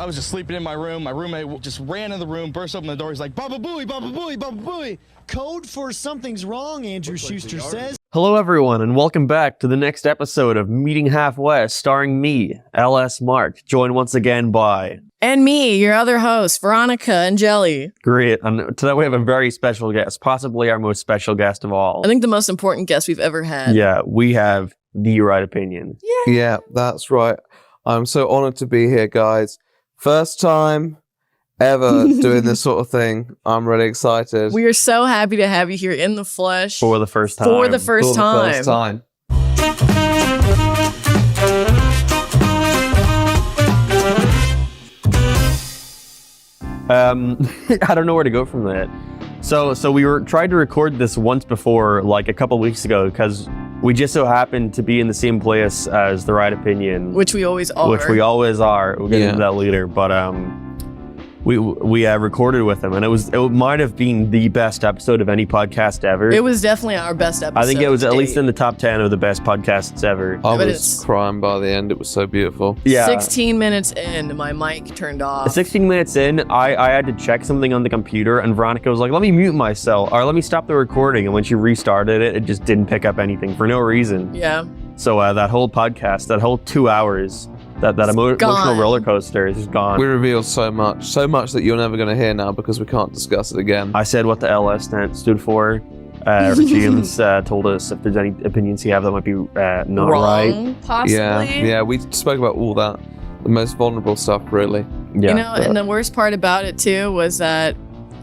I was just sleeping in my room. My roommate just ran in the room, burst open the door. He's like, Baba Booey, Baba Booey, Baba Booey. Code for something's wrong, Andrew Schuster says. Hello, everyone, and welcome back to the next episode of Meeting Halfway, starring me, LSMark, joined once again by... And me, your other host, Veronica and Jelly. Great. And today we have a very special guest, possibly our most special guest of all. I think the most important guest we've ever had. Yeah, we have the right opinion. Yeah, that's right. I'm so honored to be here, guys. First time ever doing this sort of thing. I'm really excited. We are so happy to have you here in the flesh. For the first time. For the first time. I don't know where to go from that. So we were trying to record this once before, like a couple weeks ago, because we just so happened to be in the same place as the right opinion, which we always are. We'll get into that later, but we recorded with them, and it might have been the best episode of any podcast ever. It was definitely our best episode. I think it was at least in the top 10 of the best podcasts ever. I was crying by the end. It was so beautiful. Yeah. 16 minutes in, my mic turned off. 16 minutes in, I had to check something on the computer, and Veronica was like, let me mute myself, or let me stop the recording, and when she restarted it, it just didn't pick up anything for no reason. Yeah. So that whole podcast, that whole 2 hours, that emotional roller coaster is gone. We revealed so much that you're never going to hear now because we can't discuss it again. I said what the LS stood for. James told us if there's any opinions you have that might be not wrong, right. Possibly. Yeah, we spoke about all that. The most vulnerable stuff, really. Yeah, you know, and the worst part about it, too, was that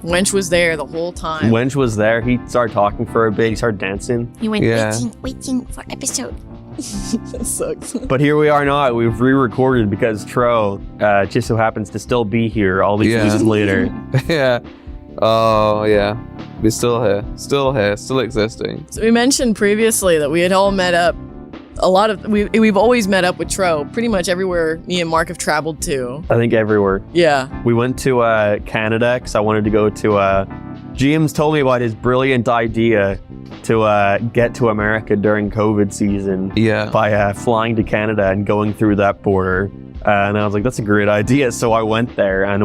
Wench was there the whole time. Wench was there. He started talking for a bit. He started dancing. He went waiting for episode. That sucks. But here we are now. We've re-recorded because Tro just so happens to still be here all these weeks later. Yeah. Oh, yeah. We're still here, still existing. So we mentioned previously that we had all met up. We've always met up with Tro pretty much everywhere me and Mark have traveled to. I think everywhere. Yeah. We went to Canada because I wanted to go to... James told me about his brilliant idea to get to America during COVID season by flying to Canada and going through that border. And I was like, that's a great idea. So I went there, and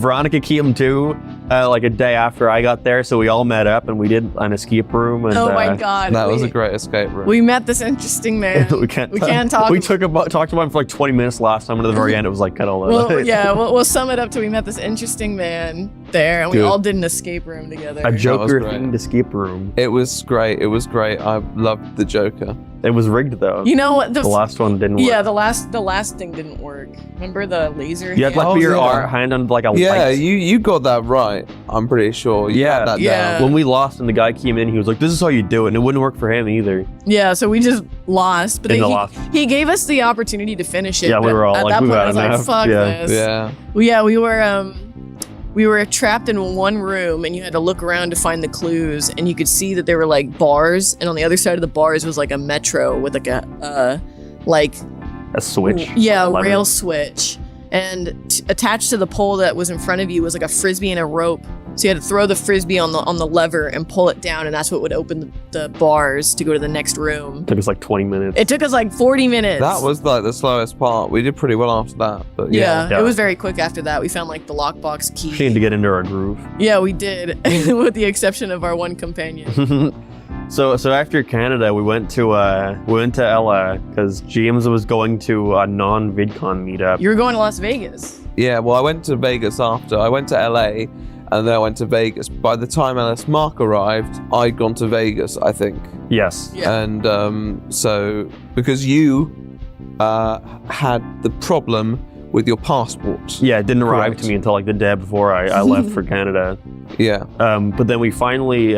Veronica came too, like a day after I got there. So we all met up and we did an escape room. And, oh my God. That was a great escape room. We met this interesting man. we can't talk. We talked about him for like 20 minutes last time, and at the very end it was like kind of we'll sum it up to we met this interesting man there, and we all did an escape room together. A Joker-themed escape room. It was great. I loved the Joker. It was rigged though. You know what? The last one didn't work. Yeah, the last thing didn't work. Remember the laser? You had to put your hand on like a light. Yeah, you got that right. I'm pretty sure. You had that down. When we lost and the guy came in, he was like, "This is how you do it," and it wouldn't work for him either. Yeah, so we just lost. But he gave us the opportunity to finish it. Yeah, we were all at like, that "We point, got I was enough." like, "Fuck this." Yeah. Well, yeah, we were trapped in one room, and you had to look around to find the clues, and you could see that there were like bars, and on the other side of the bars was like a metro with like a switch. Yeah, a rail switch. And attached to the pole that was in front of you was like a frisbee and a rope. So you had to throw the frisbee on the lever and pull it down, and that's what would open the bars to go to the next room. It took us like 20 minutes. It took us like 40 minutes. That was like the slowest part. We did pretty well after that. But yeah, it was very quick after that. We found like the lockbox key. We need to get into our groove. Yeah, we did, with the exception of our one companion. So after Canada, we went to LA because James was going to a non-VidCon meetup. You were going to Las Vegas. Yeah, well, I went to Vegas after. I went to LA, and then I went to Vegas. By the time LSMark arrived, I'd gone to Vegas, I think. Yes. Yeah. And so, because you had the problem with your passport. Yeah, it didn't arrive to me until like the day before I left for Canada. Yeah. But then I finally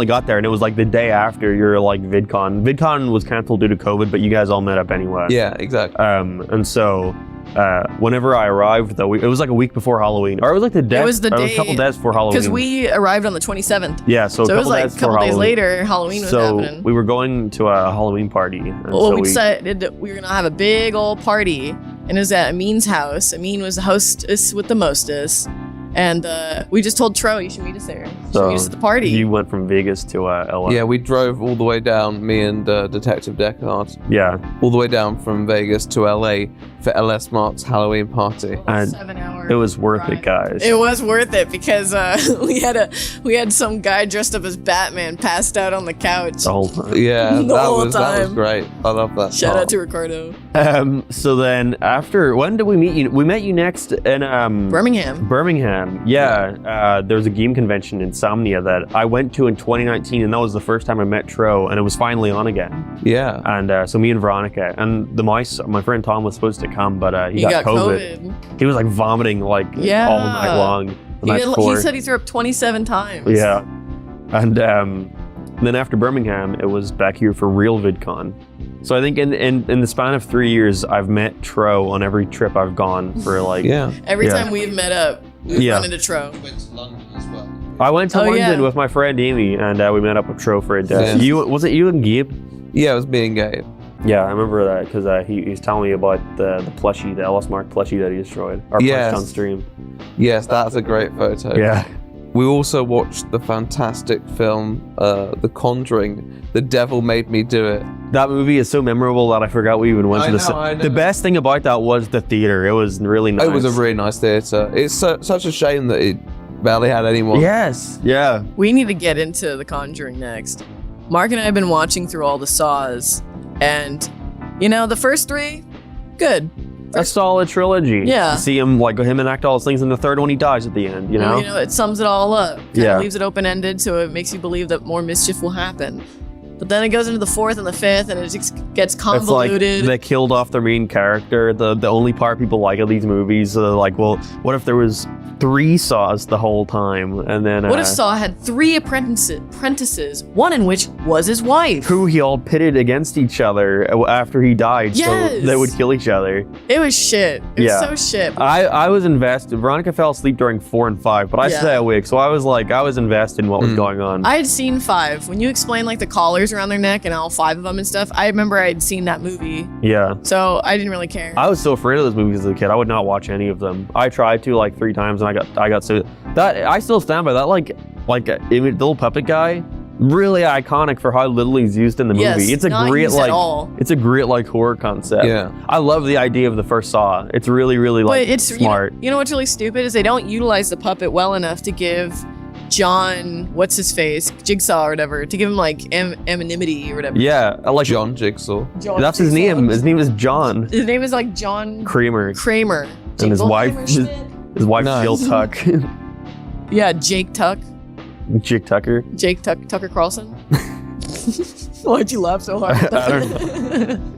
got there, and it was like the day after your like VidCon. VidCon was canceled due to COVID, but you guys all met up anyway. Yeah, exactly. And so whenever I arrived, though, it was like a week before Halloween, or it was like the day. It was the day. A couple days before Halloween. Because we arrived on the 27th. Yeah, so it was like a couple days later, Halloween was happening. So we were going to a Halloween party. Well, we decided that we were gonna have a big old party, and it was at Amin's house. Amin was the hostess with the mostess, and we just told Tro, you should meet us there. So you just at the party. You went from Vegas to LA. Yeah, we drove all the way down, me and Detective Deckard, Yeah. all the way down from Vegas to LA for LSMark's Halloween party. And 7 hour. it was worth it, guys. It was worth it because we had some guy dressed up as Batman passed out on the couch. The whole time. Yeah, The that whole was time. great. I love that. Shout part. out to Ricardo. So then after, when did we meet you? We met you next in Birmingham. Birmingham. Yeah. There was a game convention, Insomnia, that I went to in 2019, and that was the first time I met Tro, and it was finally on again. Yeah. And so me and Veronica and the mice, my friend Tom was supposed to come, but he got COVID. He was like vomiting like all night long. He said he threw up 27 times. Yeah. And then after Birmingham, it was back here for real VidCon. So I think in the span of 3 years, I've met Tro on every trip I've gone for like... Yeah. Every time we've met up, we've run into Tro. Went to London as well. I went to London yeah. with my friend Amy, and we met up with Tro for a day. Yeah. Was it you and Gabe? Yeah, it was me and Gabe. Yeah, I remember that because he's telling me about the plushie, the LSMark plushie that he destroyed. Or Yes. pushed on stream. Yes, that's a great photo. Yeah. We also watched the fantastic film, The Conjuring. The Devil Made Me Do It. That movie is so memorable that I forgot we even went to the I know. The best thing about that was the theater. It was really nice. It was a really nice theatre. It's such a shame that it barely had anyone. Yes. Yeah. We need to get into The Conjuring next. Mark and I have been watching through all the Saws, and the first 3, good. A solid trilogy. Yeah. See him enact all those things, and the third one he dies at the end. You know. It sums it all up. Yeah. Leaves it open ended, so it makes you believe that more mischief will happen. But then it goes into the 4th and the 5th, and it just gets It's like convoluted. they killed off their main character. The only part people like of these movies. So they're like, well, what if there was 3 Saws the whole time, and then What if Saw had 3 apprentices, one in which was his wife? who he all pitted against each other after he died, Yes. so they would kill each other. It was shit. It Yeah. was so shit. I was invested. Veronica fell asleep during 4 and 5, but I Yeah. stayed awake, so I was invested in what was going on. I had seen 5. When you explained like the collars around their neck and all 5 of them and stuff, I remember I had seen that movie, Yeah. so I didn't really care. I was so afraid of those movies as a kid. I would not watch any of them. I tried to like 3 times, and I got so that I still stand by that. Like the little puppet guy, really iconic for how little he's used in the movie. Yes, It's a not great used at all. it's a great horror concept. Yeah. I love the idea of the first Saw. It's really But it's smart. You know what's really stupid is they don't utilize the puppet well enough to give John, what's his face, Jigsaw or whatever, to give him like anonymity or whatever. Yeah, I like John Jigsaw. John That's his Jigsaw. name. His name is John His name is like John Kramer, Kramer. and his wife, Jingleheimer his wife Nice. Jill Tuck, Schmidt? Yeah, Jake Tuck. Jake Tucker. Tucker Carlson. Why'd you laugh so hard? I don't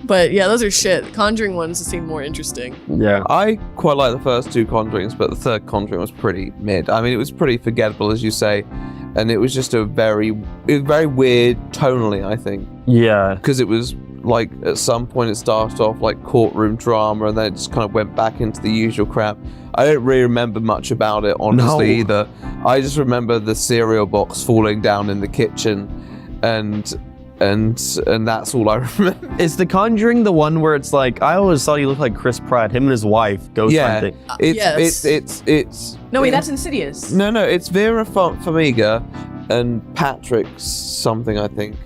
But yeah, those are shit. Conjuring ones seem more interesting. Yeah. I quite like the first 2 Conjurings, but the third Conjuring was pretty mid. I mean, it was pretty forgettable, as you say, and it was just very weird tonally, I think, Yeah. because it was like at some point it started off like courtroom drama, and then it just kind of went back into the usual crap. I don't really remember much about it, honestly, No. either. I just remember the cereal box falling down in the kitchen, and that's all I remember. Is The Conjuring the one where it's like, I always thought he looked like Chris Pratt, him and his wife, ghost Yeah, hunting. Yes. it's No, wait, that's Insidious. No, it's Vera Farmiga and Patrick something, I think.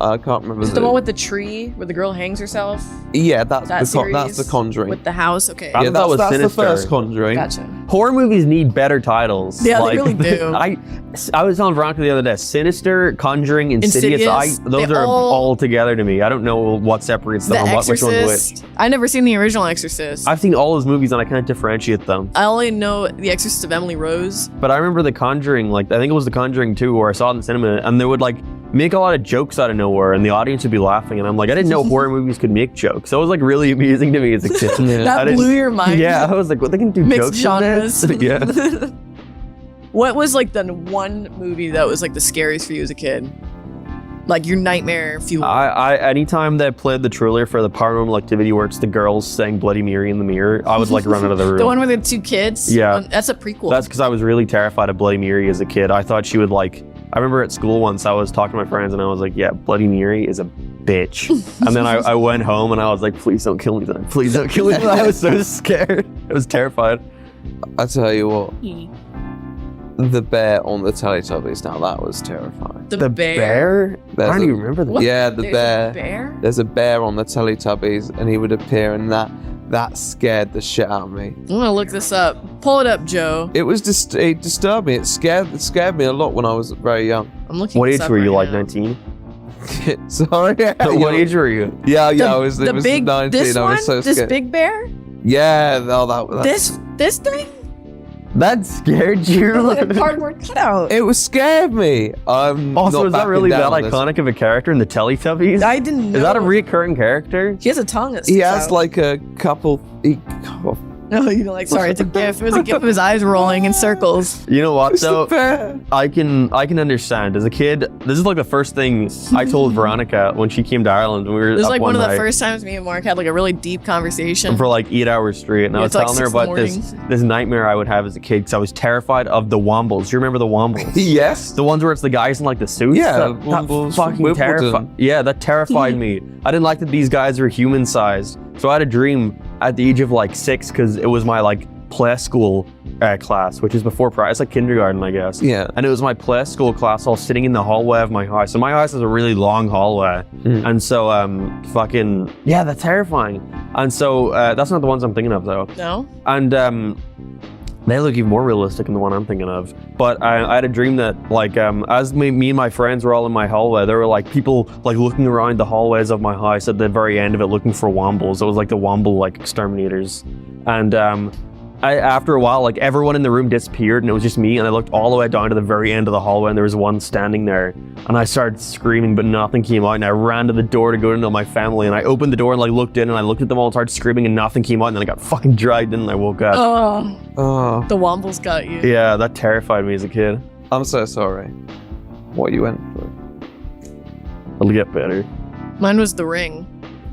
I can't remember. Is it the one with the tree where the girl hangs herself? Yeah, that's That that's series the Conjuring. With the house? Okay. I Yeah, thought that was that's the Sinister. first Conjuring. Gotcha. Horror movies need better titles. Yeah, they really do. I was telling Veronica the other day, Sinister, Conjuring, Insidious, Insidious, those they are all- all together to me. I don't know what separates The them or which one's Exorcist. which. I've never seen the original Exorcist. I've seen all those movies and I can't differentiate them. I only know The Exorcist of Emily Rose. But I remember The Conjuring, I think it was The Conjuring 2 where I saw it in the cinema, and they would make a lot of jokes out of nowhere and the audience would be laughing, and I'm like, I didn't know horror movies could make jokes. So it was really amusing to me as a kid. I That didn't- blew your mind. Yeah, I was like, what, they can do Mixed jokes in this? genres. Yeah. What was the one movie that was the scariest for you as a kid? Like your nightmare fuel. I anytime they played the trailer for the Paranormal Activity where it's the girls saying Bloody Mary in the mirror, I would run out of the room. The one with the 2 kids? Yeah. That's a prequel. That's because I was really terrified of Bloody Mary as a kid. I thought she would I remember at school once I was talking to my friends and I was like, yeah, Bloody Mary is a bitch. And then I went home and I was like, please don't kill me then. Please don't kill me then. I was so scared. I was terrified. I tell you what, The bear on the Teletubbies. Now that was terrifying. The bear? I don't even remember that. Yeah, the There's bear. a bear? There's a bear on the Teletubbies, and he would appear, and that scared the shit out of me. I'm gonna look this up. Pull it up, Joe. It was just it disturbed me. It scared me a lot when I was very young. I'm looking. What this age up were you, right like now. 19? Sorry. What age were you? Yeah, The, I was. the It was big 19. this I one, was so this scared. big bear, Yeah, no, that. this thing, That scared you? like a cardboard cutout. It was scared me. I'm Also, not is that backing really down that on this. iconic of a character in the Teletubbies? I didn't know. Is that a reoccurring character? He has a tongue that He sticks has out. like a couple. No, you know, like sorry, it's a gif. It was a gif of his eyes rolling in circles. You know what, It's the though? bear. I can understand. As a kid, this is like the first thing I told Veronica when she came to Ireland. We were This is up like one of the night first times me and Mark had like a really deep conversation. for like 8 hours straight, and I Yeah, was it's like telling her 6 in the about this nightmare I would have as a kid because I was terrified of the Wombles. Do you remember the Wombles? Yes. The ones where it's the guys in like the suits? Yeah, that Wombles from fucking Wimbledon. terrified. Yeah, that terrified me. I didn't like that these guys were human sized. So I had a dream at the age of like 6 because it was my like play school class, which is before it's like kindergarten, I guess. Yeah. And it was my play school class. I was sitting in the hallway of my house. So my house is a really long hallway. And so fucking yeah, that's terrifying. And so that's not the ones I'm thinking of though. No. And they look even more realistic than the one I'm thinking of. But I had a dream that, like, as me and my friends were all in my hallway, there were like people like looking around the hallways of my house at the very end of it, looking for Wombles. It was like the Womble like exterminators. And after a while, like everyone in the room disappeared, and it was just me. And I looked all the way down to the very end of the hallway, and there was one standing there. And I started screaming, but nothing came out. And I ran to the door to go into my family, and I opened the door and like looked in, and I looked at them all and started screaming, and nothing came out. And then I got fucking dragged in, and I woke up. Oh, Oh, the Wombles got you. Yeah, that terrified me as a kid. I'm so sorry. What you went through. It'll get better. Mine was The Ring.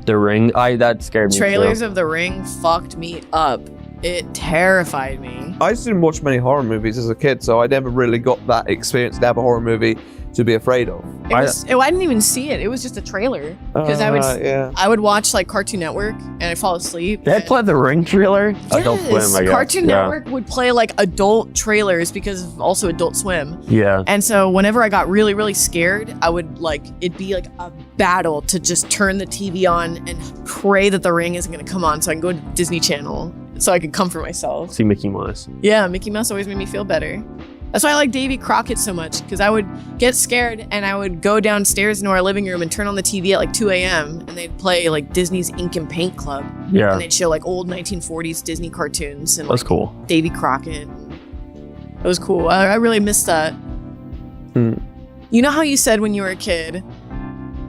The Ring, that scared me. Trailers too. of The Ring fucked me up. It terrified me. I just didn't watch many horror movies as a kid, so I never really got that experience to have a horror movie to be afraid of. I didn't even see it. It was just a trailer. Because Yeah. I would watch like Cartoon Network and I'd fall asleep. They had played the Ring trailer. Adult Yes, Swim, I guess. Cartoon Yeah. Network would play like adult trailers because of also Adult Swim. Yeah. And so whenever I got really, really scared, I would like, it'd be like a battle to just turn the TV on and pray that The Ring isn't going to come on so I can go to Disney Channel so I could comfort myself. See Mickey Mouse. Yeah, Mickey Mouse always made me feel better. That's why I like Davy Crockett so much, because I would get scared and I would go downstairs into our living room and turn on the TV at like 2 a.m. and they'd play like Disney's Ink and Paint Club. Yeah. And they'd show like old 1940s Disney cartoons and That's like cool. Davy Crockett. It was cool. I really missed that. You know how you said when you were a kid,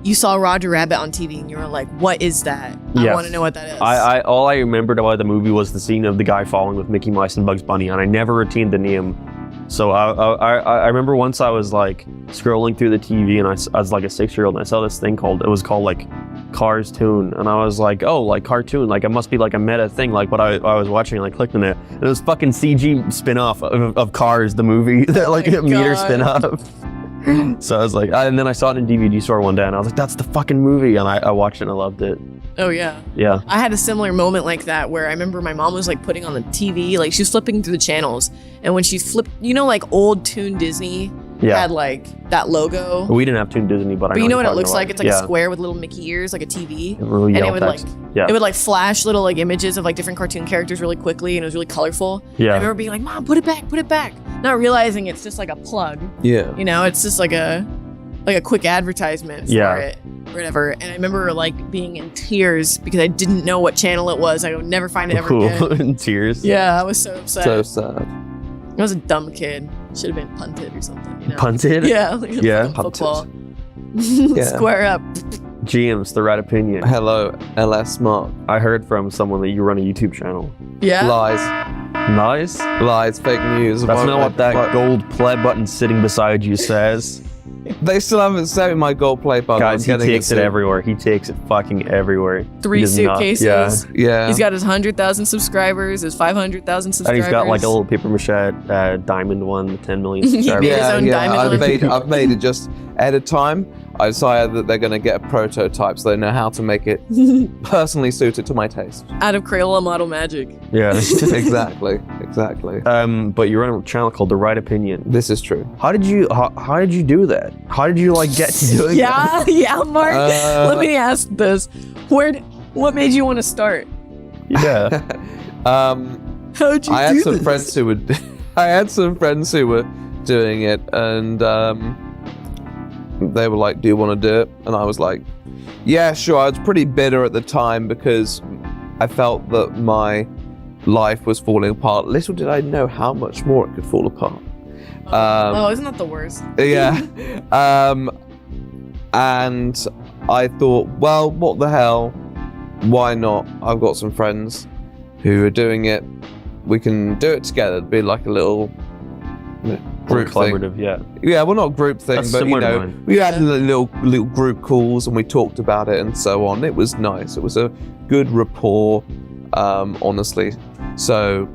you saw Roger Rabbit on TV and you were like, what is that? I Yes. want to know what that is. All I remembered about the movie was the scene of the guy falling with Mickey Mouse and Bugs Bunny, and I never retained the name. So I remember once I was like scrolling through the TV, and I was like a 6-year-old, and I saw this thing called like Cars Toon, and I was like, oh, like cartoon, like it must be like a meta thing, like what I was watching, and I clicked on it, and it was fucking CG spin-off of Cars, the movie, like a meter God. spin-off. So I was like, and then I saw it in DVD store one day, and I was like, that's the fucking movie, and I watched it and I loved it. Oh, yeah. Yeah. I had a similar moment like that where I remember my mom was like putting on the TV, like she was flipping through the channels. And when she flipped, you know, like old Toon Disney Yeah. had like that logo. We didn't have Toon Disney, but I But you know what it you're looks talking like? about. It's like Yeah. a square with little Mickey ears, like a TV. Really And yellow it would text. it would like flash little like images of like different cartoon characters really quickly, and it was really colorful. Yeah. And I remember being like, Mom, put it back. Not realizing it's just like a plug. Yeah. You know, it's just like a quick advertisement for Yeah. it or whatever. And I remember like being in tears because I didn't know what channel it was. I would never find it ever Cool. again. In tears. Yeah, I was so upset. So sad. I was a dumb kid. Should have been punted or something. You know? Punted? Yeah. Like Yeah, fucking football. Yeah. Square up. James, the right opinion. Hello, LSMark. I heard from someone that you run a YouTube channel. Yeah. Lies. Nice. Lies. Fake news. That's not what that gold play button sitting beside you says. They still haven't sent me my gold play button. Guys, he I'm getting takes it soon. everywhere. He takes it fucking everywhere. 3 He does not- suitcases. Yeah. He's got his 100,000 subscribers, his 500,000 And subscribers. he's got like a little paper mache diamond one, with 10 million subscribers. Yeah. his own diamond I've one. made it just at a time. I decided that they're going to get a prototype so they know how to make it personally suited to my taste. Out of Crayola model magic. Yeah. Exactly. But you run a channel called The Right Opinion. This is true. How did you do that? How did you like get to doing that? Yeah, Mark. Let me ask this. What made you want to start? Yeah. How'd you I had do some this? friends who would. I had some friends who were doing it, and they were like, "Do you want to do it?" And I was like, "Yeah, sure." I was pretty bitter at the time because I felt that my life was falling apart. Little did I know how much more it could fall apart. Isn't that the worst? Yeah. And I thought, well, what the hell? Why not? I've got some friends who are doing it. We can do it together. It'd be like a little group thing. Collaborative, yeah. Yeah, well, not group thing, That's but similar to mine. we had little group calls and we talked about it and so on. It was nice. It was a good rapport, honestly. So,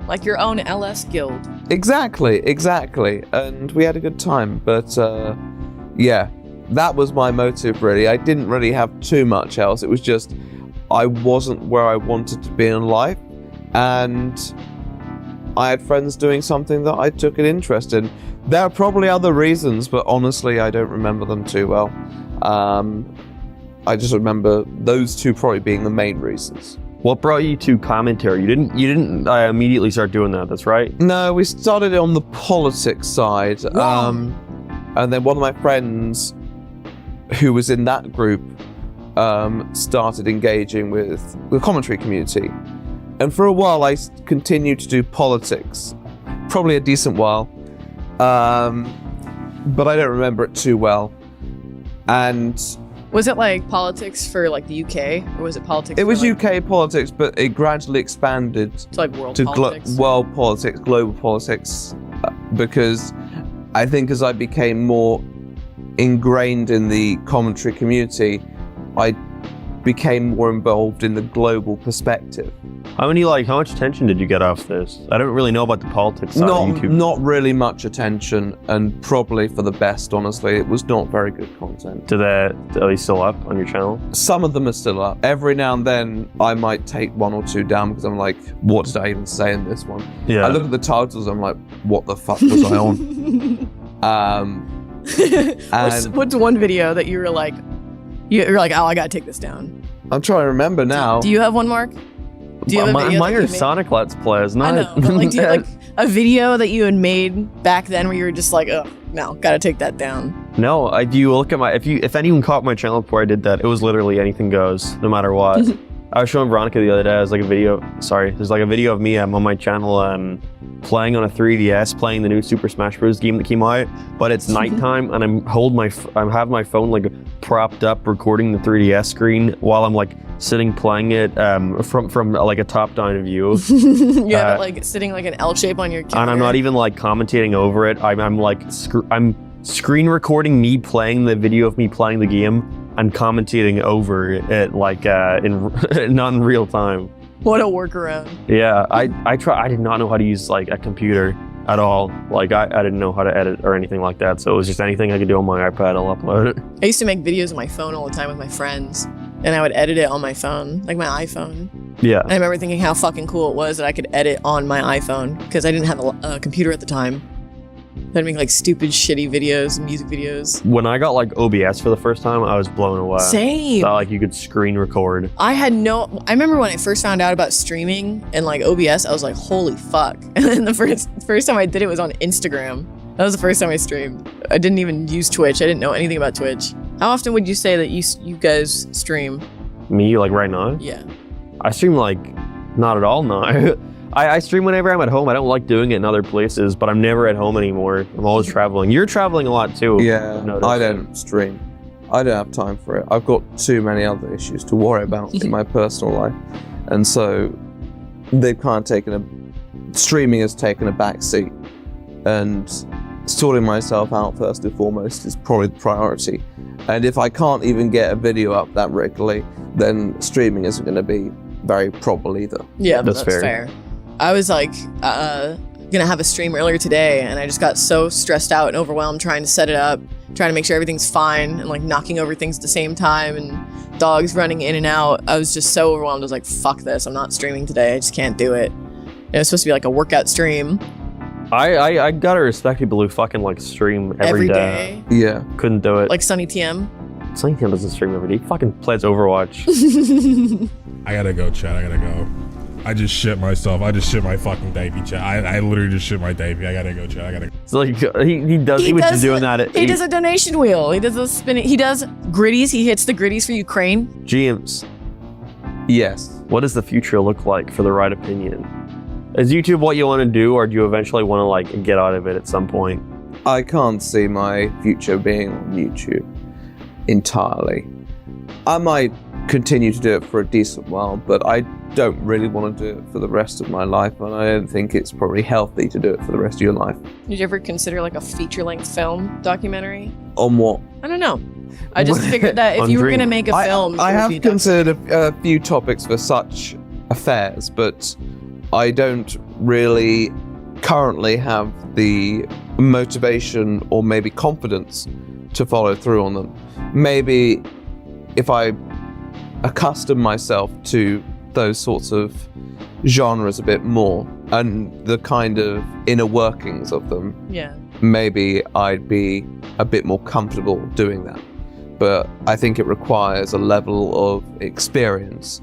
Like your own LS guild. exactly, and we had a good time. But yeah, that was my motive. Really, I didn't really have too much else. It was just I wasn't where I wanted to be in life, and I had friends doing something that I took an interest in. There are probably other reasons, but honestly, I don't remember them too well. I just remember those two probably being the main reasons. What brought you to commentary? You didn't immediately start doing that. That's right. No, we started it on the politics side, and then one of my friends who was in that group started engaging with the commentary community. And for a while, I continued to do politics, probably a decent while, but I don't remember it too well. And Was it like politics for like the UK, or was it politics? it was for, like, UK politics, but it gradually expanded to like world to politics? world politics, global politics, because I think as I became more ingrained in the commentary community, I became more involved in the global perspective. How much attention did you get off this? I don't really know about the politics side of YouTube. Not really much attention, and probably for the best, honestly. It was not very good content. Are they still up on your channel? Some of them are still up. Every now and then, I might take one or two down because I'm like, what did I even say in this one? Yeah. I look at the titles, I'm like, what the fuck was I on? And What's one video that you were like, you're like, oh, I gotta take this down? I'm trying to remember now. Do you have one, Mark? Do you have a video Mine that are you made? Sonic Let's Plays, not. I know, but like, do you have like a video that you had made back then where you were just like, oh, no, gotta take that down? No, you look at my. If anyone caught my channel before I did that, it was literally anything goes, no matter what. I was showing Veronica the other day. There's like a video of me on my channel playing on a 3DS, playing the new Super Smash Bros. Game that came out. But it's nighttime, and I have my phone like propped up, recording the 3DS screen while I'm like sitting playing it from like a top-down view. You have it like sitting like an L shape on your camera. And I'm not even like commentating over it. I'm screen recording me playing the video of me playing the game and commentating over it like not in real time. What a workaround. Yeah, I did not know how to use like a computer at all. Like I didn't know how to edit or anything like that. So it was just anything I could do on my iPad, I'll upload it. I used to make videos on my phone all the time with my friends, and I would edit it on my phone, like my iPhone. Yeah. And I remember thinking how fucking cool it was that I could edit on my iPhone because I didn't have a computer at the time. I'd make like stupid, shitty videos, music videos. When I got like OBS for the first time, I was blown away. Same. That, like you could screen record. I remember when I first found out about streaming and like OBS, I was like, holy fuck. And then the first time I did it was on Instagram. That was the first time I streamed. I didn't even use Twitch. I didn't know anything about Twitch. How often would you say that you guys stream? Me, like right now? Yeah. I stream like not at all now. I stream whenever I'm at home. I don't like doing it in other places, but I'm never at home anymore. I'm always traveling. You're traveling a lot too. Yeah, I don't stream. I don't have time for it. I've got too many other issues to worry about in my personal life. And so they've kind of streaming has taken a back seat. And sorting myself out first and foremost is probably the priority. And if I can't even get a video up that regularly, then streaming isn't going to be very probable either. Yeah, that's fair. I was like gonna have a stream earlier today, and I just got so stressed out and overwhelmed trying to set it up. trying to make sure everything's fine and like knocking over things at the same time and dogs running in and out. I was just so overwhelmed. I was like, fuck this. I'm not streaming today. I just can't do it. It was supposed to be like a workout stream. I gotta respect people who fucking like stream every day. Yeah. Couldn't do it. Like Sunny TM. Sunny TM doesn't stream every day. He fucking plays Overwatch. I gotta go, chat. I gotta go. I just shit myself. I just shit my fucking Davey, chat. I literally just shit my Davey. I gotta go, chat. I gotta go. It's like he was just doing that. He does a donation wheel. He does a spinning. He does gritties. He hits the gritties for Ukraine. James, Yes. what does the future look like for the right opinion? Is YouTube what you want to do, or do you eventually want to like get out of it at some point? I can't see my future being on YouTube entirely. I might continue to do it for a decent while, but I don't really want to do it for the rest of my life, and I don't think it's probably healthy to do it for the rest of your life. Did you ever consider like a feature-length film documentary? On what? I don't know. I just figured that if you were Dream. gonna make a film, I it would have be a doc- considered a few topics for such affairs, but I don't really currently have the motivation or maybe confidence to follow through on them. Maybe if I accustom myself to those sorts of genres a bit more and the kind of inner workings of them, Yeah. maybe I'd be a bit more comfortable doing that. But I think it requires a level of experience.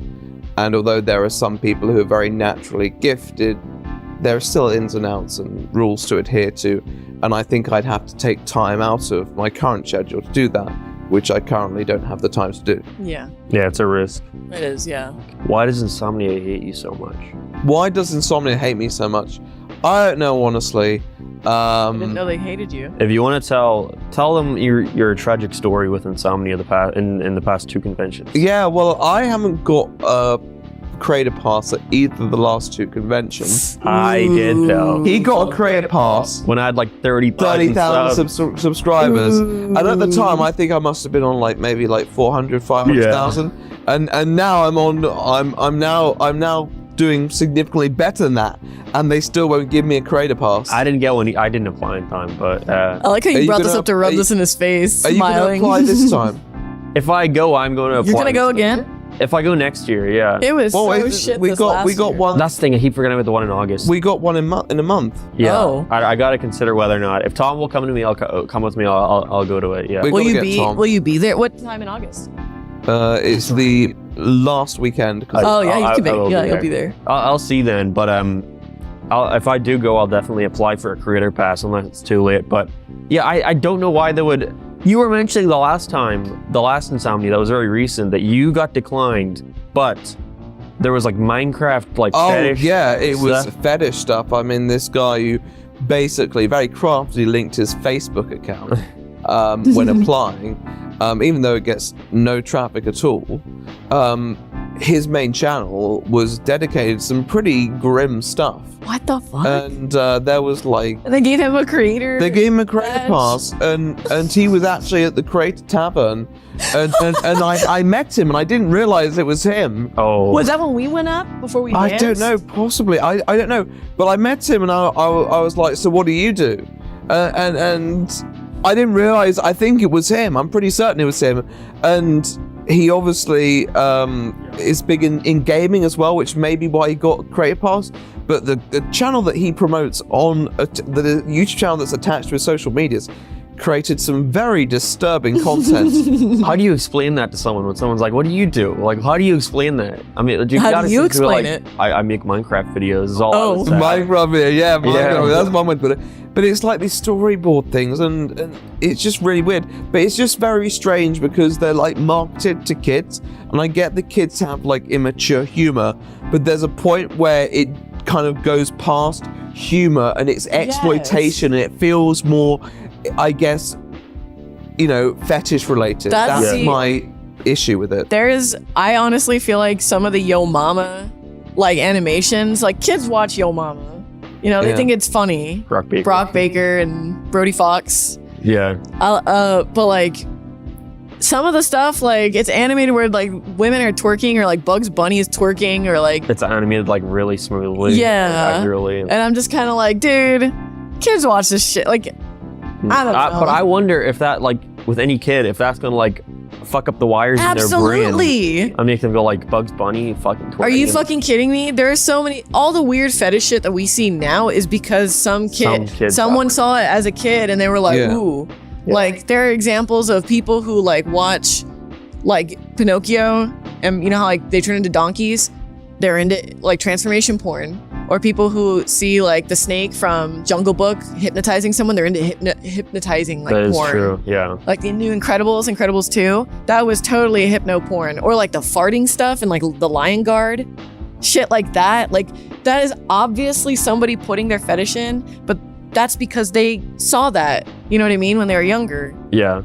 And although there are some people who are very naturally gifted, there are still ins and outs and rules to adhere to. And I think I'd have to take time out of my current schedule to do that, which I currently don't have the time to do. Yeah. Yeah, it's a risk. It is. Yeah. Why does Insomnia hate you so much? Why does Insomnia hate me so much? I don't know, honestly. I didn't know they hated you. If you want to tell them your tragic story with Insomnia in the past 2 conventions. Yeah, well, I haven't got a creator pass at either of the last 2 conventions. I did though. He got a creator pass When I had like 30,000 30,000 subscribers, and at the time I think I must have been on like maybe like 400, 500,000, and now I'm now doing significantly better than that, and they still won't give me a creator pass. I didn't get one. I didn't apply in time, but I like how you brought this up to rub this in his face, Are you going to smiling. apply this time? if I go, I'm going to apply. You're gonna go again? If I go next year, yeah. It was Well, so wait, shit. we this got last year. one. That's the thing. I keep forgetting about the one in August. We got one in a month. Yeah. Oh. I got to consider whether or not. If Tom will come to me, I'll come with me. I'll go to it. Yeah. We Will gotta you get be? Tom. Will you be there? What time in August? It's the last weekend. 'Cause Oh yeah, you can I will be. Yeah, be you'll there. be there. I'll see then. But if I do go, I'll definitely apply for a creator pass unless it's too late. But yeah, I don't know why they would. You were mentioning the last Insomnia that was very recent that you got declined, but there was like Minecraft like fetish. Yeah, it was stuff. fetish stuff. I mean, this guy who basically very craftily linked his Facebook account when applying, even though it gets no traffic at all. His main channel was dedicated to some pretty grim stuff. What the fuck? And there was like, And they gave him a creator. they gave him a creator badge. pass, and he was actually at the Creator Tavern, and I met him, and I didn't realize it was him. Oh. Was that when we went up before we I danced? don't know, possibly. I don't know, but I met him, and I was like, so what do you do? And I didn't realize. I think it was him. I'm pretty certain it was him, and he obviously is big in gaming as well, which may be why he got Creator Pass. But the channel that he promotes on the YouTube channel that's attached to his social medias created some very disturbing content. How do you explain that to someone when someone's like, "What do you do?" Like, how do you explain that? I mean, How gotta do you think people explain like, it? I make Minecraft videos. Is all. I Oh. would say. Minecraft, yeah, Minecraft. Yeah. That's one way to put it. But it's like these storyboard things, and it's just really weird. But it's just very strange because they're like marketed to kids, and I get the kids have like immature humor, but there's a point where it kind of goes past humor and it's exploitation, and it feels more, I guess, fetish related. That's- That's my issue with it. I honestly feel like some of the Yo Mama like animations, like kids watch Yo Mama. They Yeah. think it's funny. Brock Baker. And Brody Fox. Yeah. But like some of the stuff, like it's animated where like women are twerking or like Bugs Bunny is twerking or like It's animated like really smoothly. Yeah. Accurately. and I'm just kind of like, dude, kids watch this shit. Like I don't know. But I wonder if that, like, with any kid, if that's gonna like fuck up the wires in their brain. Absolutely. I make them go like Bugs Bunny, fucking. Are you fucking kidding me? There are so many. All the weird fetish shit that we see now is because someone saw it as a kid and they were like, ooh. Yeah. Like, there are examples of people who like watch like Pinocchio, and you know how like they turn into donkeys? They're into like transformation porn. Or people who see like the snake from Jungle Book hypnotizing someone, they're into hypnotizing like porn. That is true, yeah. Like the new Incredibles 2, that was totally hypno porn. Or like the farting stuff and like the Lion Guard, shit like that. Like that is obviously somebody putting their fetish in, but that's because they saw that, you know what I mean, when they were younger. Yeah,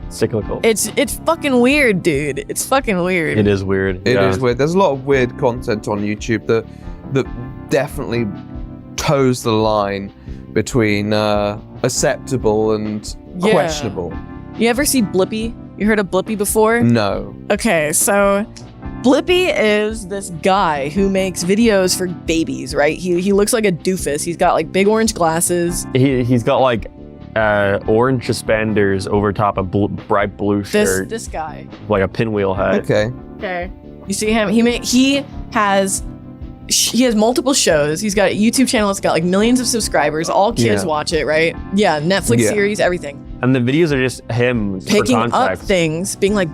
cyclical. It's fucking weird, dude. It's fucking weird. It is weird. It is weird. There's a lot of weird content on YouTube that definitely toes the line between acceptable and questionable. You ever see Blippi? You heard of Blippi before? No. Okay, so Blippi is this guy who makes videos for babies, right? He looks like a doofus. He's got like big orange glasses. He's got like orange suspenders over top a bright blue shirt. This guy. Like a pinwheel hat. Okay. You see him? He has multiple shows. He's got a YouTube channel that's got like millions of subscribers. All kids watch it, right? Yeah, Netflix series, everything. And the videos are just him picking up things, being like,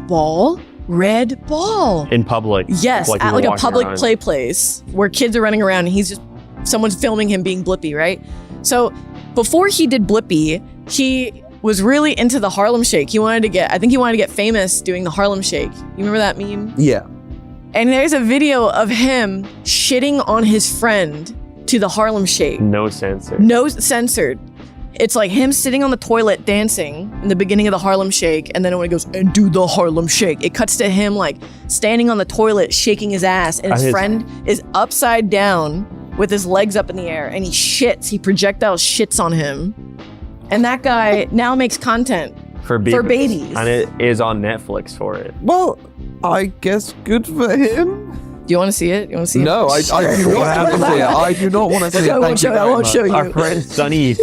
red ball. In public. Yes, at like a public play place where kids are running around and someone's filming him being Blippi, right? So before he did Blippi, he was really into the Harlem Shake. I think he wanted to get famous doing the Harlem Shake. You remember that meme? Yeah. And there's a video of him shitting on his friend to the Harlem Shake. No censored. No censored. It's like him sitting on the toilet dancing in the beginning of the Harlem Shake, and then when he goes, and do the Harlem Shake, it cuts to him like standing on the toilet shaking his ass, and his friend is upside down with his legs up in the air, and he projectile shits on him. And that guy now makes content for babies. And it is on Netflix for it. Well, I guess good for him. Do you want to see it? No, I do not want to see it. I do not want to see it. I won't show you. Our friend Sonny,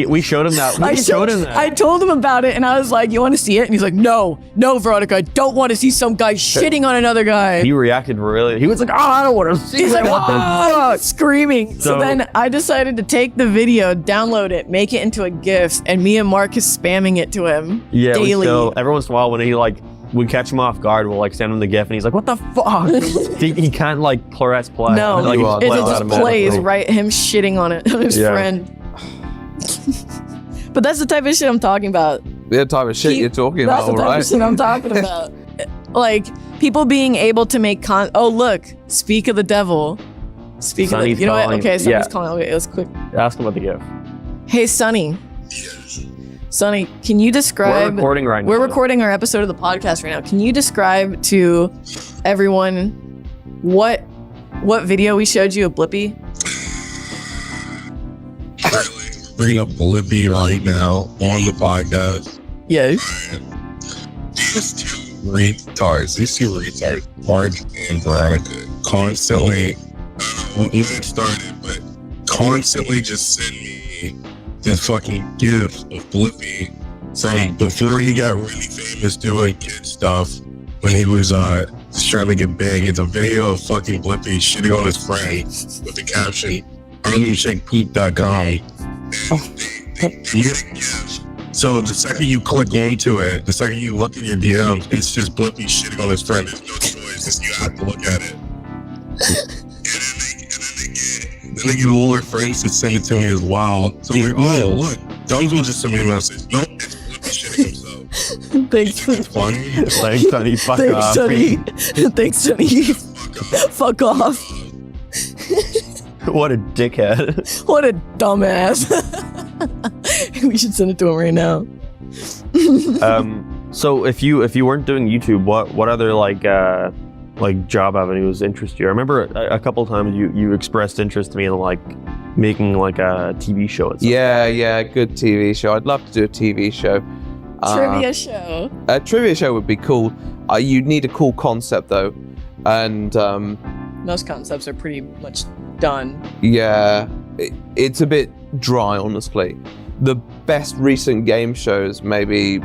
we showed him that. We showed him that. I told him about it, and I was like, you want to see it? And he's like, no, Veronica, I don't want to see some guy shitting on another guy. He reacted he was like, I don't want to see it. He's like, screaming. So then I decided to take the video, download it, make it into a GIF, and me and Mark is spamming it to him daily. Every once in a while when we catch him off guard, we'll like send him the GIF, and he's like, what the fuck? he can't like press play. No, it just plays, right? Him shitting on his friend. But that's the type of shit I'm talking about. The type of shit you're talking about, right? That's the type of shit I'm talking about. Like, people being able to make oh, look, speak of the devil. Sonny's you know calling. what? Okay, Sonny's calling. Okay, let's quick. Ask him about the GIF. Hey, Sonny. Sonny, can you describe... We're recording right now. We're recording our episode of the podcast right now. Can you describe to everyone what video we showed you of Blippi? Bring up Blippi right now on the podcast. Yes. These two retards, Mark and Veronica, constantly, when it started, but constantly just send me this fucking GIF of Blippi from before he got really famous doing kid stuff when he was just trying to get big. It's a video of fucking Blippi shitting on his friend with the caption, RealShakePeak.com. You get a GIF. So the second you click into it, the second you look at your DMs, it's just Blippi shitting on his friend. There's no choice, you have to look at it. Then they get older friends to send it to me as well. So I'm like, oh, look, Dungs will just send me a message. Nope, it's Blippi shitting himself. Thanks, it's funny. Thanks, Sonny. Fuck off. Thanks, Sonny. Fuck off. What a dickhead. What a dumbass. We should send it to him right now. So if you weren't doing YouTube, what other like job avenues interest you? I remember a couple of times you expressed interest to me in like making like a TV show. Yeah, good TV show. I'd love to do a TV show. Trivia show. A trivia show would be cool. You'd need a cool concept though, and most concepts are pretty much done. Yeah, it's a bit dry, honestly. the best recent game shows, maybe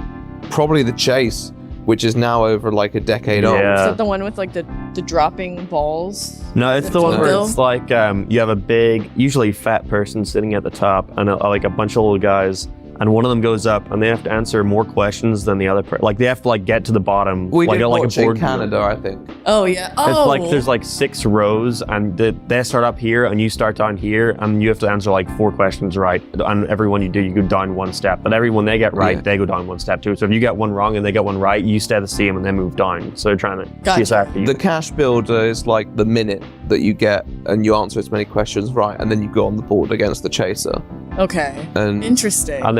probably The Chase, which is now over like a decade old. Is Yeah. that the one with like the dropping balls? No, it's the one where it's like you have a big, usually fat person sitting at the top, and like a bunch of little guys, and one of them goes up, and they have to answer more questions than the other person. Like they have to like get to the bottom. We like, did like watch a in board Canada, I think. Oh yeah. Oh. It's like there's like 6 rows, and they start up here, and you start down here, and you have to answer like 4 questions right. And every one you do, you go down 1 step. But every one they get right, they go down 1 step too. So if you get one wrong and they get one right, you stay the same and they move down. So they're trying to chase after you. The cash builder is like the minute that you get and you answer as many questions right, and then you go on the board against the chaser. Okay. And Interesting. And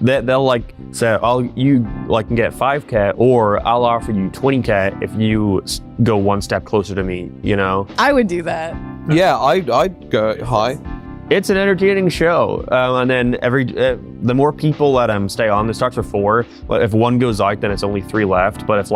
then they'll like say, you like can get 5K, or I'll offer you 20K if you go 1 step closer to me, you know? I would do that. yeah, I'd go high. It's an entertaining show. And then the more people that stay on, it starts with 4. But if one goes out, then it's only 3 left. But if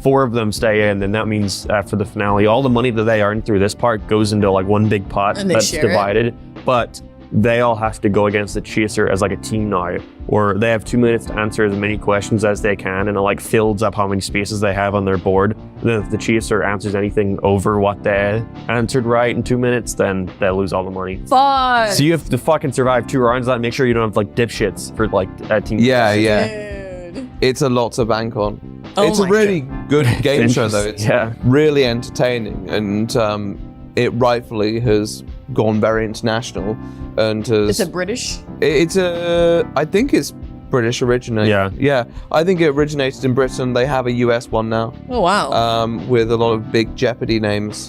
4 of them stay in, then that means after the finale, all the money that they earn through this part goes into like one big pot And they that's share it. divided. But they all have to go against the chaser as like a team now, or they have 2 minutes to answer as many questions as they can, and it like fills up how many spaces they have on their board. And then if the chaser answers anything over what they answered right in 2 minutes, then they lose all the money. Fun. So you have to fucking survive 2 rounds of that and make sure you don't have like dipshits for like a team. Yeah, yeah. Dude. It's a lot to bank on. Oh It's a my really good game show, though. interesting, It's really entertaining, and it rightfully has gone very international. And It's a British. I think it's British originated. Yeah. I think it originated in Britain. They have a US one now. Oh wow. With a lot of big Jeopardy names.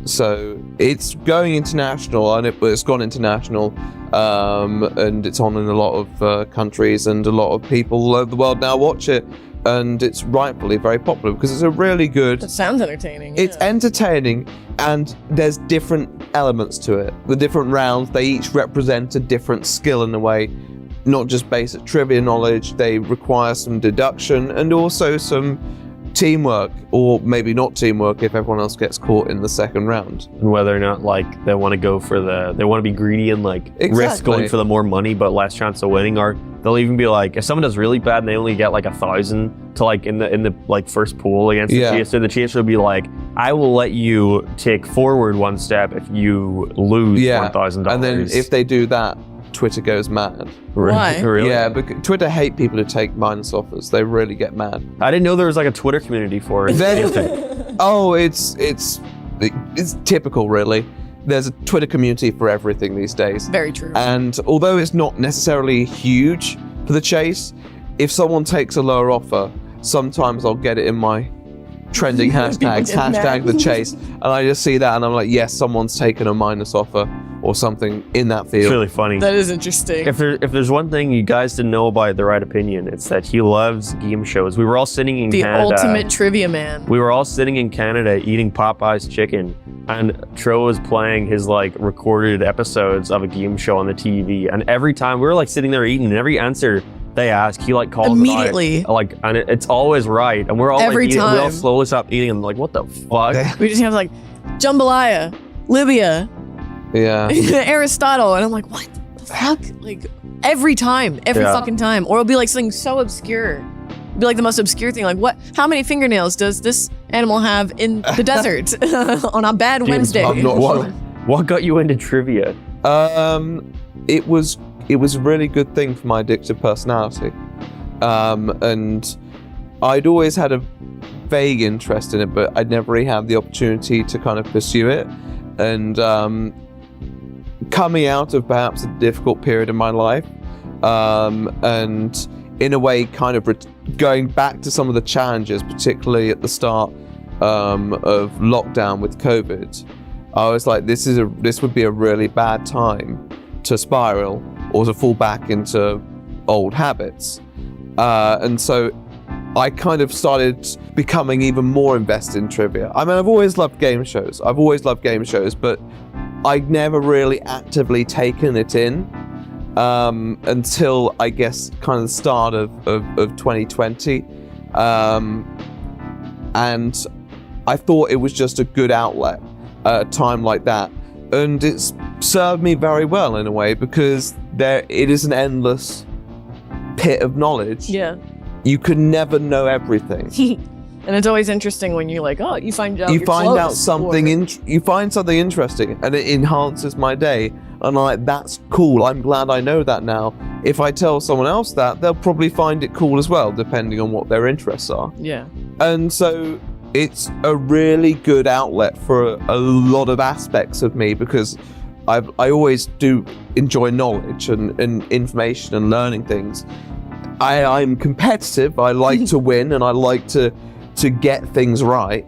So it's going international, and it's gone international, and it's on in a lot of countries, and a lot of people all over the world now watch it, and it's rightfully very popular because it's a really good. That sounds entertaining. It's yeah. entertaining, and there's different elements to it. The different rounds, they each represent a different skill in a way. Not just basic trivia knowledge, they require some deduction and also some teamwork, or maybe not teamwork if everyone else gets caught in the second round. And whether or not like they want to go for they want to be greedy and like risk Exactly. going for the more money but less chance of winning, or they'll even be like, if someone does really bad and they only get like 1,000 to like in the like first pool against the chaser will be like, I will let you take forward 1 step if you lose $1,000. And then if they do that, Twitter goes mad. Why? Really? Yeah, because Twitter hate people who take minus offers. They really get mad. I didn't know there was like a Twitter community for it. It's typical, really. There's a Twitter community for everything these days. Very true. And although it's not necessarily huge for the chase, if someone takes a lower offer, sometimes I'll get it in my trending hashtags, hashtag the chase, and I just see that and I'm like, yes, someone's taken a minus offer or something in that field. It's really funny. That is interesting. If there's one thing you guys didn't know about The Right Opinion, it's that he loves game shows. We were all sitting in The Canada. ultimate trivia man. We were all sitting in Canada eating Popeye's chicken, and Tro was playing his like recorded episodes of a game show on the TV. And every time we were like sitting there eating, and every answer they ask, he like calls Immediately. it out. Like, and it's always right. And we're all Every like eating, we all time. slowly stop eating and like, what the fuck? We just have like jambalaya, Libya, Yeah. Aristotle, and I'm like, what the fuck? Like every fucking time. Or it'll be like something so obscure. It'll be like the most obscure thing. Like what? How many fingernails does this animal have in the desert on a bad Wednesday? I'm not sure. What got you into trivia? It was a really good thing for my addictive personality. And I'd always had a vague interest in it, but I'd never really had the opportunity to kind of pursue it. And coming out of perhaps a difficult period in my life, and in a way kind of going back to some of the challenges, particularly at the start of lockdown with COVID, I was like, this would be a really bad time to spiral or to fall back into old habits. And so I kind of started becoming even more invested in trivia. I mean, I've always loved game shows, but I'd never really actively taken it in until I guess kind of the start of 2020. And I thought it was just a good outlet at a time like that. And it's served me very well in a way, because it is an endless pit of knowledge. Yeah. You can never know everything. And it's always interesting when you're like, oh, you find out You you're find close, out something or- you find something interesting, and it enhances my day. And I'm like, that's cool. I'm glad I know that now. If I tell someone else that, they'll probably find it cool as well, depending on what their interests are. Yeah. And so it's a really good outlet for a lot of aspects of me, because I always do enjoy knowledge and information and learning things. I'm competitive. I like to win, and I like to get things right.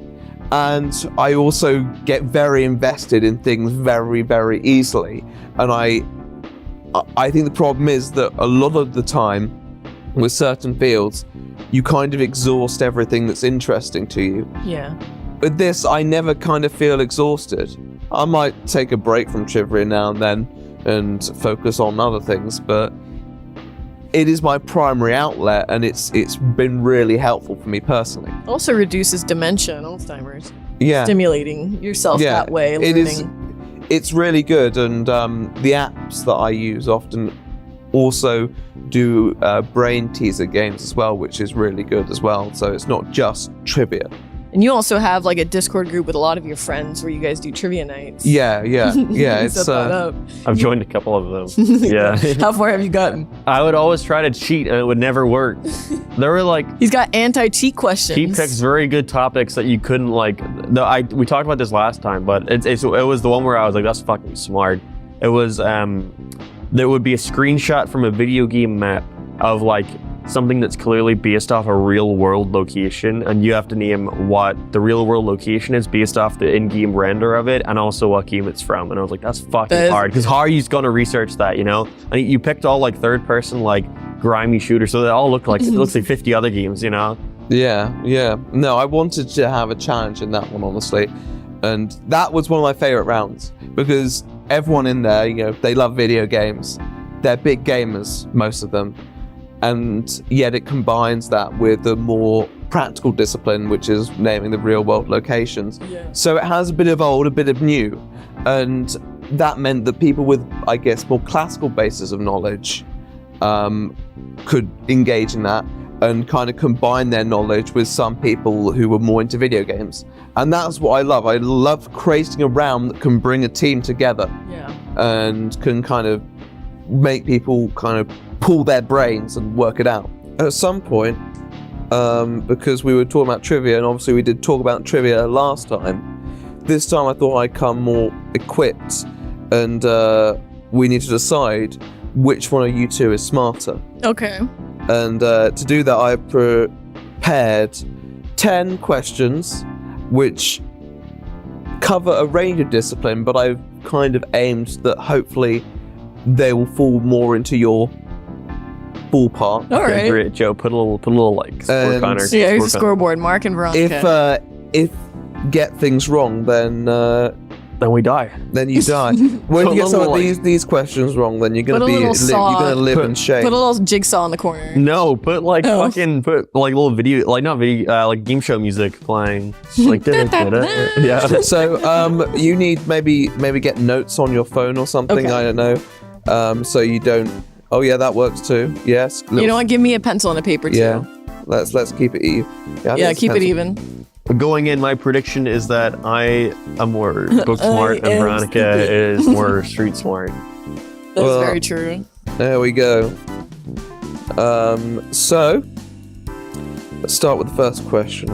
And I also get very invested in things very, very easily. And I think the problem is that a lot of the time with certain fields, you kind of exhaust everything that's interesting to you. Yeah. With this, I never kind of feel exhausted. I might take a break from trivia now and then and focus on other things, but it is my primary outlet, and it's been really helpful for me personally. Also reduces dementia and Alzheimer's. Yeah. Stimulating yourself that way. It is. Learning. It's really good, and the apps that I use often also do brain teaser games as well, which is really good as well. So it's not just trivia. And you also have like a Discord group with a lot of your friends where you guys do trivia nights. Yeah. It's Set that up. I've joined a couple of them. Yeah. How far have you gotten? I would always try to cheat, and it would never work. There were like He's got anti-cheat questions. he picks very good topics that you couldn't like. We talked about this last time, but it was the one where I was like, that's fucking smart. It was there would be a screenshot from a video game map of like something that's clearly based off a real world location, and you have to name what the real world location is based off the in-game render of it, and also what game it's from. And I was like, that's fucking hard, because how are you going to research that, you know? And you picked all like third person, like grimy shooters, so they all look like it looks like 50 other games, you know? Yeah. No, I wanted to have a challenge in that one, honestly, and that was one of my favorite rounds, because everyone in there, you know, they love video games. They're big gamers, most of them. And yet it combines that with a more practical discipline, which is naming the real world locations. Yeah. So it has a bit of old, a bit of new. And that meant that people with, I guess, more classical bases of knowledge could engage in that and kind of combine their knowledge with some people who were more into video games. And that's what I love. I love creating a round that can bring a team together. Yeah. And can kind of make people kind of pull their brains and work it out. At some point, because we were talking about trivia, and obviously we did talk about trivia last time, this time I thought I'd come more equipped, and we need to decide which one of you two is smarter. Okay. And to do that, I prepared 10 questions which cover a range of discipline, but I've kind of aimed that hopefully they will fall more into your ballpark. All right. Great, Joe. Put a little like score And- counter. So yeah, here's a score scoreboard. Mark and Veronica. If get things wrong, then counter. Then we die. you die. When you get some of Like- these questions wrong, then you're Put gonna a be little saw. you're gonna live in shame. Put a little jigsaw in the corner. No, put like Oh. put like little video, like not video, like game show music playing. Like yeah. So you need maybe get notes on your phone or something. Okay. I don't know. So you don't. Oh yeah, that works too. Yes. You know what? Give me a pencil and a paper too. Yeah. Let's keep it even. I Yeah, think keep it it's even. Going in, my prediction is that I am more book smart and am Veronica stupid. is more street smart. That's Well, very true. There we go. So let's start with the first question.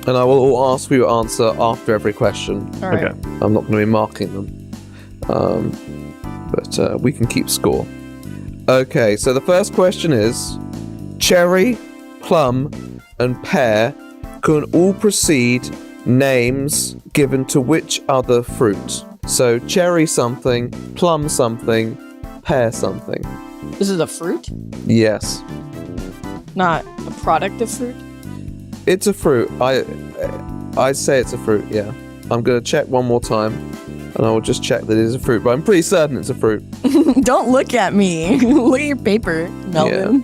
And I will ask you to answer after every question. All right. Okay. I'm not going to be marking them. But we can keep score. Okay, so the first question is: cherry, plum, and pear can all precede names given to which other fruit? So cherry something, plum something, pear something. This is a fruit, Yes, not a product of fruit. it's a fruit. I'd say it's a fruit. Yeah, I'm gonna check one more time, and I will just check that it is a fruit. But I'm pretty certain it's a fruit. Don't look at me. Look at your paper, Melvin.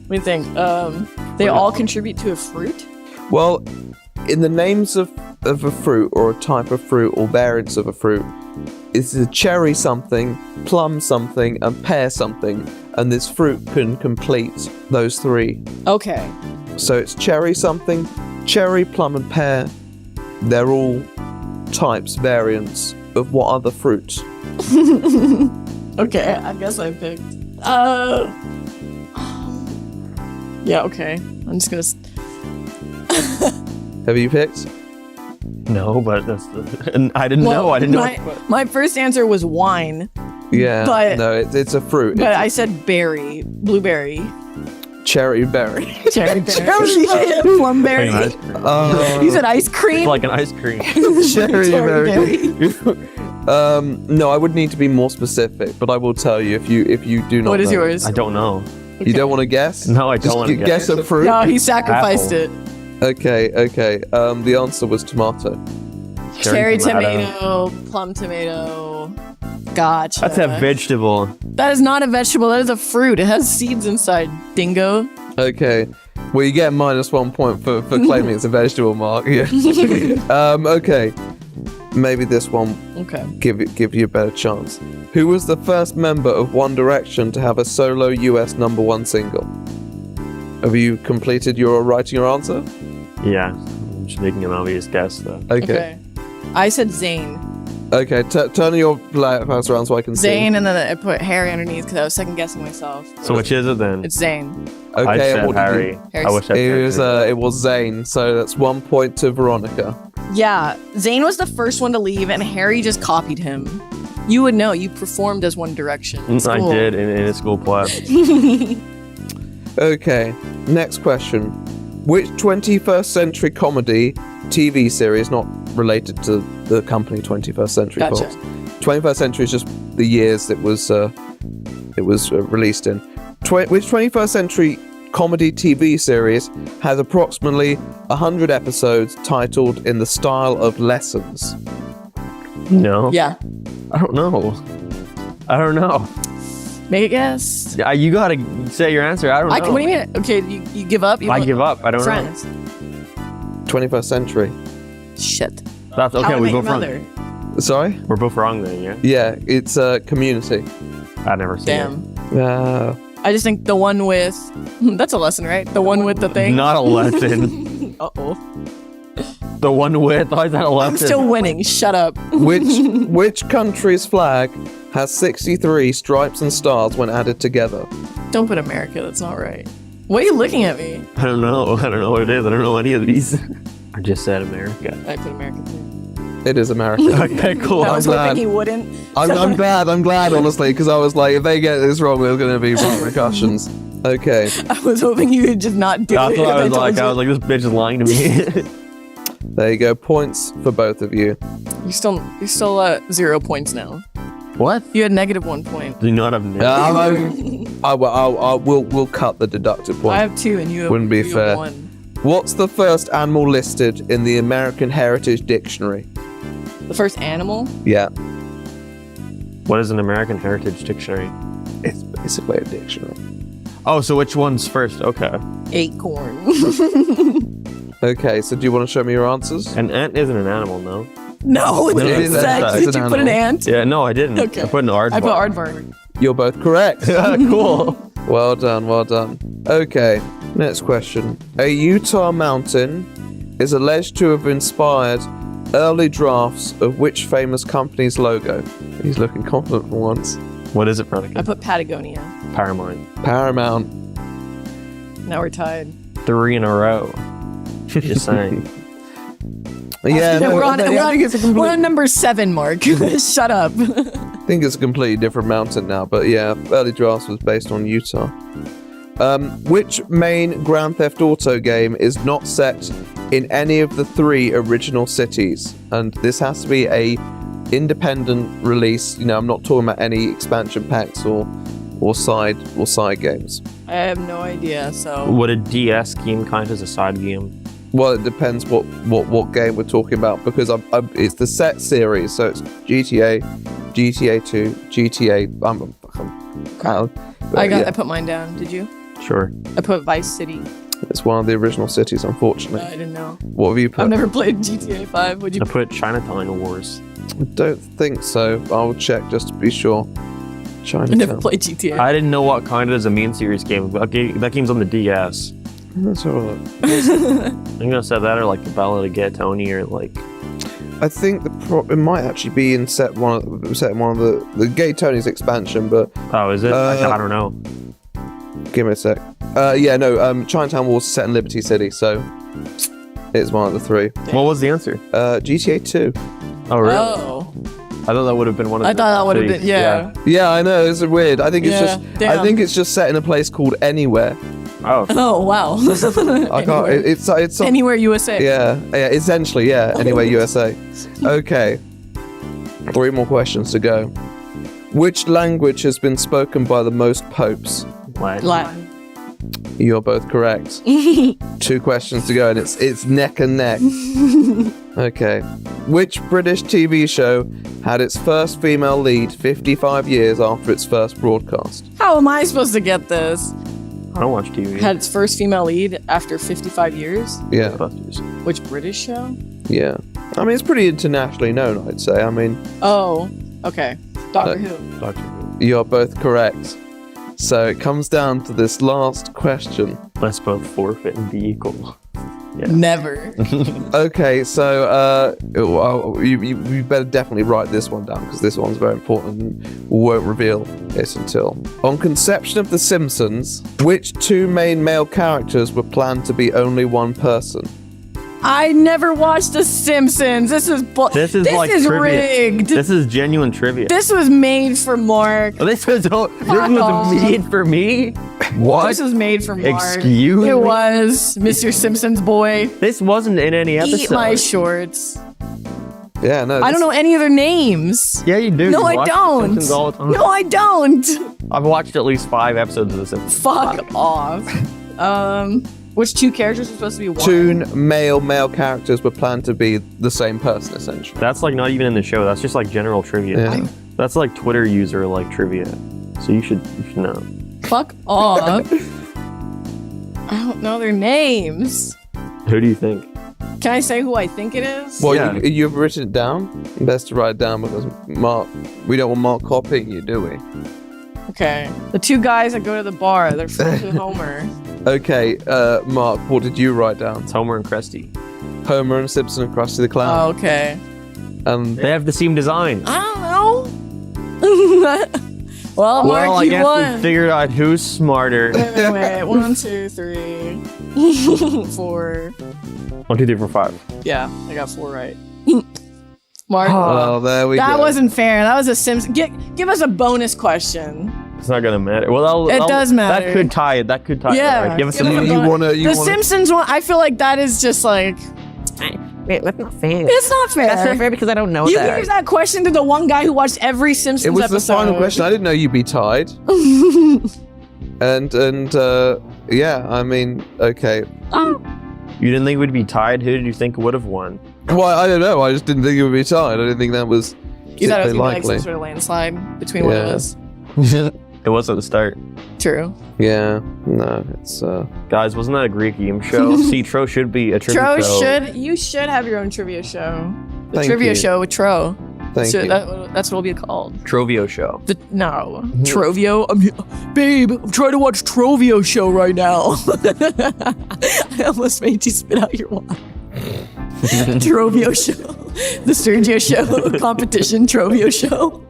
What do you think? They all contribute to a fruit? Well, in the names of a fruit or a type of fruit or variants of a fruit, it's a cherry something, plum something, and pear something, and this fruit can complete those three. Okay. So it's cherry something, cherry, plum, and pear. They're all types, variants of what other fruit? Okay, I guess I picked. Yeah, okay. I'm just gonna. Have you picked? No, but that's I didn't know. I didn't know. My first answer was wine, Yeah. But- no, it's a fruit. but I said berry, blueberry, Cherry berry. cherry berry, plum berry. Ice cream. You said ice cream. Like an ice cream. Cherry berry. berry. No, I would need to be more specific, but I will tell you if you do not. What is know. yours? I don't know. You don't want to guess? No, I don't Just want to guess a fruit. No, he sacrificed Apple. it. Okay. The answer was tomato. Cherry tomato, plum tomato. Gotcha. That's a vegetable. That is not a vegetable. That is a fruit. It has seeds inside. Dingo. Okay. Well, you get -1 point for claiming it's a vegetable, Mark. Yeah. Okay. Maybe this one Okay. give you a better chance. Who was the first member of One Direction to have a solo US #1 single? Have you completed writing your answer? Yeah. I'm just making an obvious guess, though. Okay. I said Zayn. Okay. Turn your mouse around so I can see. Zayn, and then I put Harry underneath because I was second guessing myself. So which is it then? It's Zayn. Okay. I and said what did you- Harry. Harry I wish I It was Zayn, so that's 1 point to Veronica. Yeah, Zayn was the first one to leave, and Harry just copied him. You would know. You performed as One Direction. in I school. did in a school play. Okay, next question. Which 21st century comedy TV series, not related to the company 21st Century Gotcha. Fox? 21st century is just the years it was released in. Which 21st century comedy TV series has approximately 100 episodes titled in the style of lessons? No. Yeah. I don't know. Make a guess. Yeah, you gotta say your answer. I don't know. What do you mean? Okay, you give up? I give up. I don't Friends. 21st century. Shit. know. That's okay. How I We Met Your both wrong. Mother. Sorry? We're both wrong then. Yeah. Yeah, it's Community. I never seen Damn. I just think the one with that's a lesson, right? The one with the it. thing. Not a lesson. Uh-oh. The one with. Why is that a lesson? I'm still winning. Shut up. Which country's flag has 63 stripes and stars when added together? Don't put America. That's not right. Why are you looking at me? I don't know. I don't know what it is. I don't know any of these. I just said America. I put America too. It is America. Okay, cool. I was glad. hoping he wouldn't. I'm glad, honestly, because I was like, if they get this wrong, there's going to be repercussions. Okay. I was hoping you would just not do That's it. what I was told like. you. I was like, this bitch is lying to me. There you go. Points for both of you. You're still 0 points now. What? You had -1 point. Do you not have We'll cut the deducted point. I have 2 and you have, Wouldn't be you have fair. 1. What's the first animal listed in the American Heritage Dictionary? The first animal? Yeah, What is an American Heritage Dictionary? it's basically a dictionary. Oh, so which one's first? Okay. Acorn. Okay, so do you want to show me your answers? An ant isn't an animal, no? No, it's It an is insect. an Did you put an animal. ant? Yeah, no, I didn't. Okay. I put an aardvark. I put aardvark. You're both correct. Cool. Well done, well done. Okay, next question. A Utah mountain is alleged to have inspired early drafts of which famous company's logo? He's looking confident for once. What is it, Veronica? I put Patagonia. Paramount. Paramount. Now we're tied. 3 in a row. Just saying. Yeah, no, we're on I we're on number 7, Mark. Shut up. think it's a completely different mountain now, but yeah, early drafts was based on Utah. Which main Grand Theft Auto game is not set in any of the 3 original cities? And this has to be a independent release. You know, I'm not talking about any expansion packs or side games. I have no idea, so Would a DS game count as a side game? Well, it depends what game we're talking about, because it's the set series, so it's GTA, GTA 2, GTA. I put mine down. Did you? Sure. I put Vice City. It's one of the original cities, No, unfortunately. I didn't know. What have you put? I've never played GTA 5. Would you? I put Chinatown Wars. I don't think so. I'll check just to be sure. I never played GTA. I didn't know what kind of is a main series game. That game's on the DS. Let's have a look. I'm gonna say that or like the Ballad of Get Tony or like. I think it might actually be in set one of the Gay Tony's expansion, but Oh, is it? I don't know. give me a sec. Chinatown Wars is set in Liberty City, so it's one of the three. What was the answer? GTA 2. Oh, really? Oh. I thought that would have been one of. I thought that would have been, yeah. Yeah, I know. It's weird. I think Damn. it's just set in a place called Anywhere. Oh. Oh, wow. I can't. It's Anywhere USA. Yeah. Essentially, yeah. Anywhere USA. Okay. 3 more questions to go. Which language has been spoken by the most popes? Latin. You're both correct. 2 questions to go, and it's neck and neck. Okay. Which British TV show had its first female lead 55 years after its first broadcast? How am I supposed to get this? I don't watch TV. Had its first female lead after 55 years? Yeah. Which British show? Yeah. I mean, it's pretty internationally known, I'd say. I mean... Oh, okay. Doctor Who. Doctor Who. You're both correct. So it comes down to this last question. Let's both forfeit and be equal. Yeah. Never. Okay, so you better definitely write this one down because this one's very important and we won't reveal it until. On conception of The Simpsons, which 2 main male characters were planned to be only one person? I never watched The Simpsons. This is This is like trivia. rigged. This is genuine trivia. This was made for Mark. This was off. made for me. What? This was made for Mark. Excuse It me? was Mr. Simpson's boy. This wasn't in any episode. Eat my shorts. Yeah, no. I don't know any of their names. Yeah, you do. No, You I watch don't. Simpsons all the time. No, I don't. I've watched at least 5 episodes of The Simpsons. Fuck off. Which 2 characters are supposed to be one? 2 male characters were planned to be the same person, essentially. That's like not even in the show. That's just like general trivia. Yeah. That's like Twitter user like trivia. So you should know. Fuck off. I don't know their names. Who do you think? Can I say who I think it is? Well, Yeah. you've written it down. Best to write it down because we don't want Mark copying you, do we? Okay. The 2 guys that go to the bar, they're friends with Homer. Okay, Mark, what did you write down? It's Homer and Krusty. Homer and Simpson and Krusty the Clown. Oh, okay. And They have the same design. I don't know. Well, Mark, I you guess won. we figured out who's smarter. Wait. 1, 2, 3, 4. 1, 2, 3, 4, 5. Yeah, I got 4 right. Mark. oh, there we go. That wasn't fair. That was a Simpson. Give us a bonus question. It's not gonna matter. Well, It does matter. That could tie it. That could tie Yeah. it. Right? Give us Give some. us a You bonus. wanna? The Simpsons one, I feel like that is just like, Wait, that's not fair. it's not fair. That's not fair because I don't know You that. gave that question to the one guy who watched every Simpsons It was episode. the final question. I didn't know you'd be tied. and yeah, I mean, okay. You didn't think we'd be tied? Who did you think would have won? Well, I don't know. I just didn't think you would be tied. I didn't think that was You thought it was particularly gonna be like likely. some sort of landslide between one of Yeah. us. It was at the start. True. Yeah, no, it's Guys, wasn't that a Greek game show? See, Tro should be a trivia show. You should have your own trivia show. The Thank trivia you. show with Tro. Thank you. That's what it'll be called. Trovio show. No. Trovio? Babe, I'm trying to watch Trovio show right now. I almost made you spit out your water. Trovio show. The Sergio show competition Trovio show.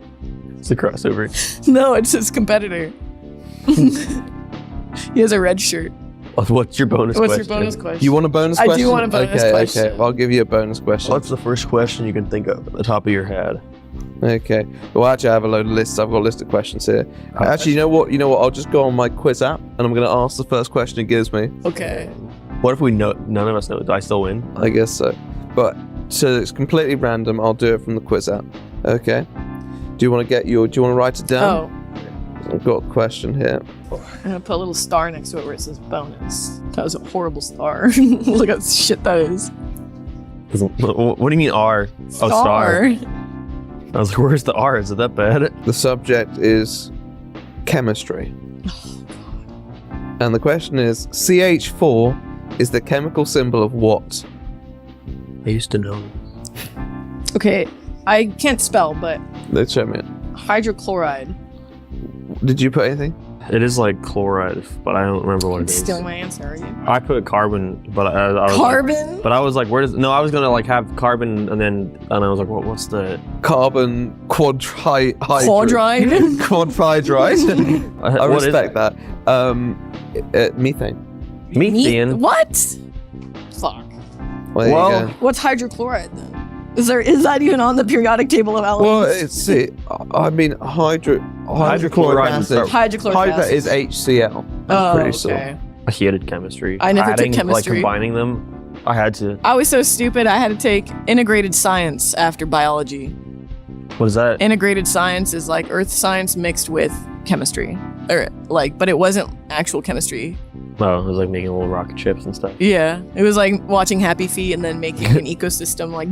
It's a crossover. No, it's his competitor. He has a red shirt. What's your bonus What's question? your bonus question? You want a bonus I do question? want a bonus okay, question. Okay, I'll give you a bonus question. What's the first question you can think of at the top of your head? Okay. Well, actually, I have a load of lists. I've got a list of questions here. Actually, you know what? I'll just go on my quiz app, and I'm going to ask the first question it gives me. Okay. What if we know none of us know? Do I still win? I guess so. But so it's completely random. I'll do it from the quiz app. Okay. Do you want to write it down? Oh, I've got a question here. I'm gonna put a little star next to it where it says bonus. That was a horrible star. Look at shit that is. What do you mean R? Oh, star. I was like, where's the R? Is it that bad? The subject is chemistry. And the question is, CH4 is the chemical symbol of what? I used to know. Okay, I can't spell, but Let's show me it. hydrochloride. Did you put anything? It is like chloride, but I don't remember what it is. Stealing my answer, are you? I put carbon, but I was Carbon? But I was like, where does? No, I was gonna like have carbon, and I was like, what's the? Carbon quadride. Quadride. I What is respect it? that. Methane. Methane. What? Fuck. Well, there you Well, go. What's hydrochloride then? Is that even on the periodic table of elements? Well, it's I mean hydrochloric acid. Hydrochloric Hydra acid. is HCl. Oh, pretty sure. okay. I hated chemistry. I never took Adding, chemistry. Like combining them, I had to. I was so stupid. I had to take integrated science after biology. What is that? Integrated science is like earth science mixed with chemistry, but it wasn't actual chemistry. Oh, it was like making little rocket ships and stuff. Yeah, it was like watching Happy Feet and then making an ecosystem like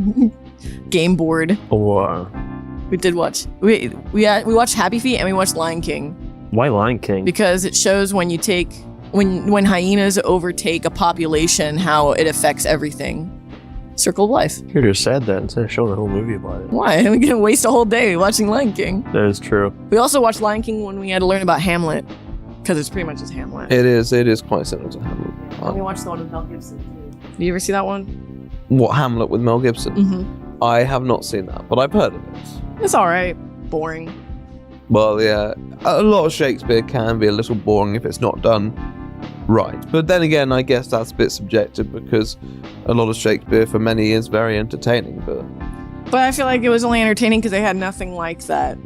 game board. Oh, We did watch. We watched Happy Feet and we watched Lion King why Lion King? because it shows when hyenas overtake a population how it affects everything. Circle of life. You could have said that instead of showing a whole movie about it. Why? We're gonna waste a whole day watching Lion King. That is true. We also watched Lion King when we had to learn about Hamlet because it's pretty much just Hamlet. It is quite similar to Hamlet. And we watched the one with Mel Gibson too. Did you ever see that one? What, Hamlet with Mel Gibson? Mm-hmm. I have not seen that, but I've heard of it. It's all right. Boring. Well, yeah, a lot of Shakespeare can be a little boring if it's not done right. But then again, I guess that's a bit subjective because a lot of Shakespeare for many is very entertaining. But I feel like it was only entertaining because they had nothing like that.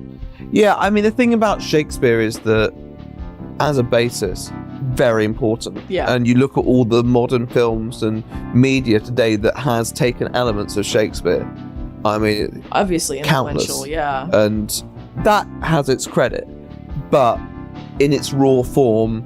Yeah, I mean, the thing about Shakespeare is that as a basis, very important. Yeah. And you look at all the modern films and media today that has taken elements of Shakespeare. I mean, Obviously Countless. influential, yeah. and that has its credit, but in its raw form,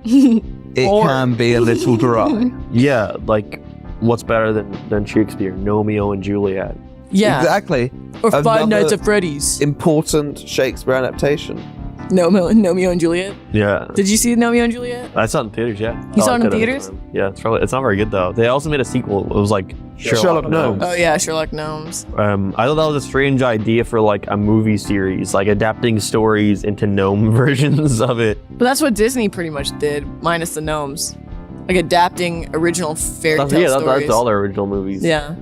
it Or- can be a little dry. Yeah, like what's better than Shakespeare? Romeo and Juliet. Yeah. Exactly. Or Five Another Nights at Freddy's. Important Shakespeare adaptation. Nomeo and Juliet. Yeah. Did you see Nomeo and Juliet? I saw it in theaters, yeah. You saw it in liked at the theaters? time. Yeah, it's not very good though. They also made a sequel. It was like Sherlock Gnomes. Oh yeah, Sherlock Gnomes. I thought that was a strange idea for like a movie series, like adapting stories into gnome versions of it. But that's what Disney pretty much did, minus the gnomes. Like adapting original fairy tale stories. That's all their original movies. Yeah.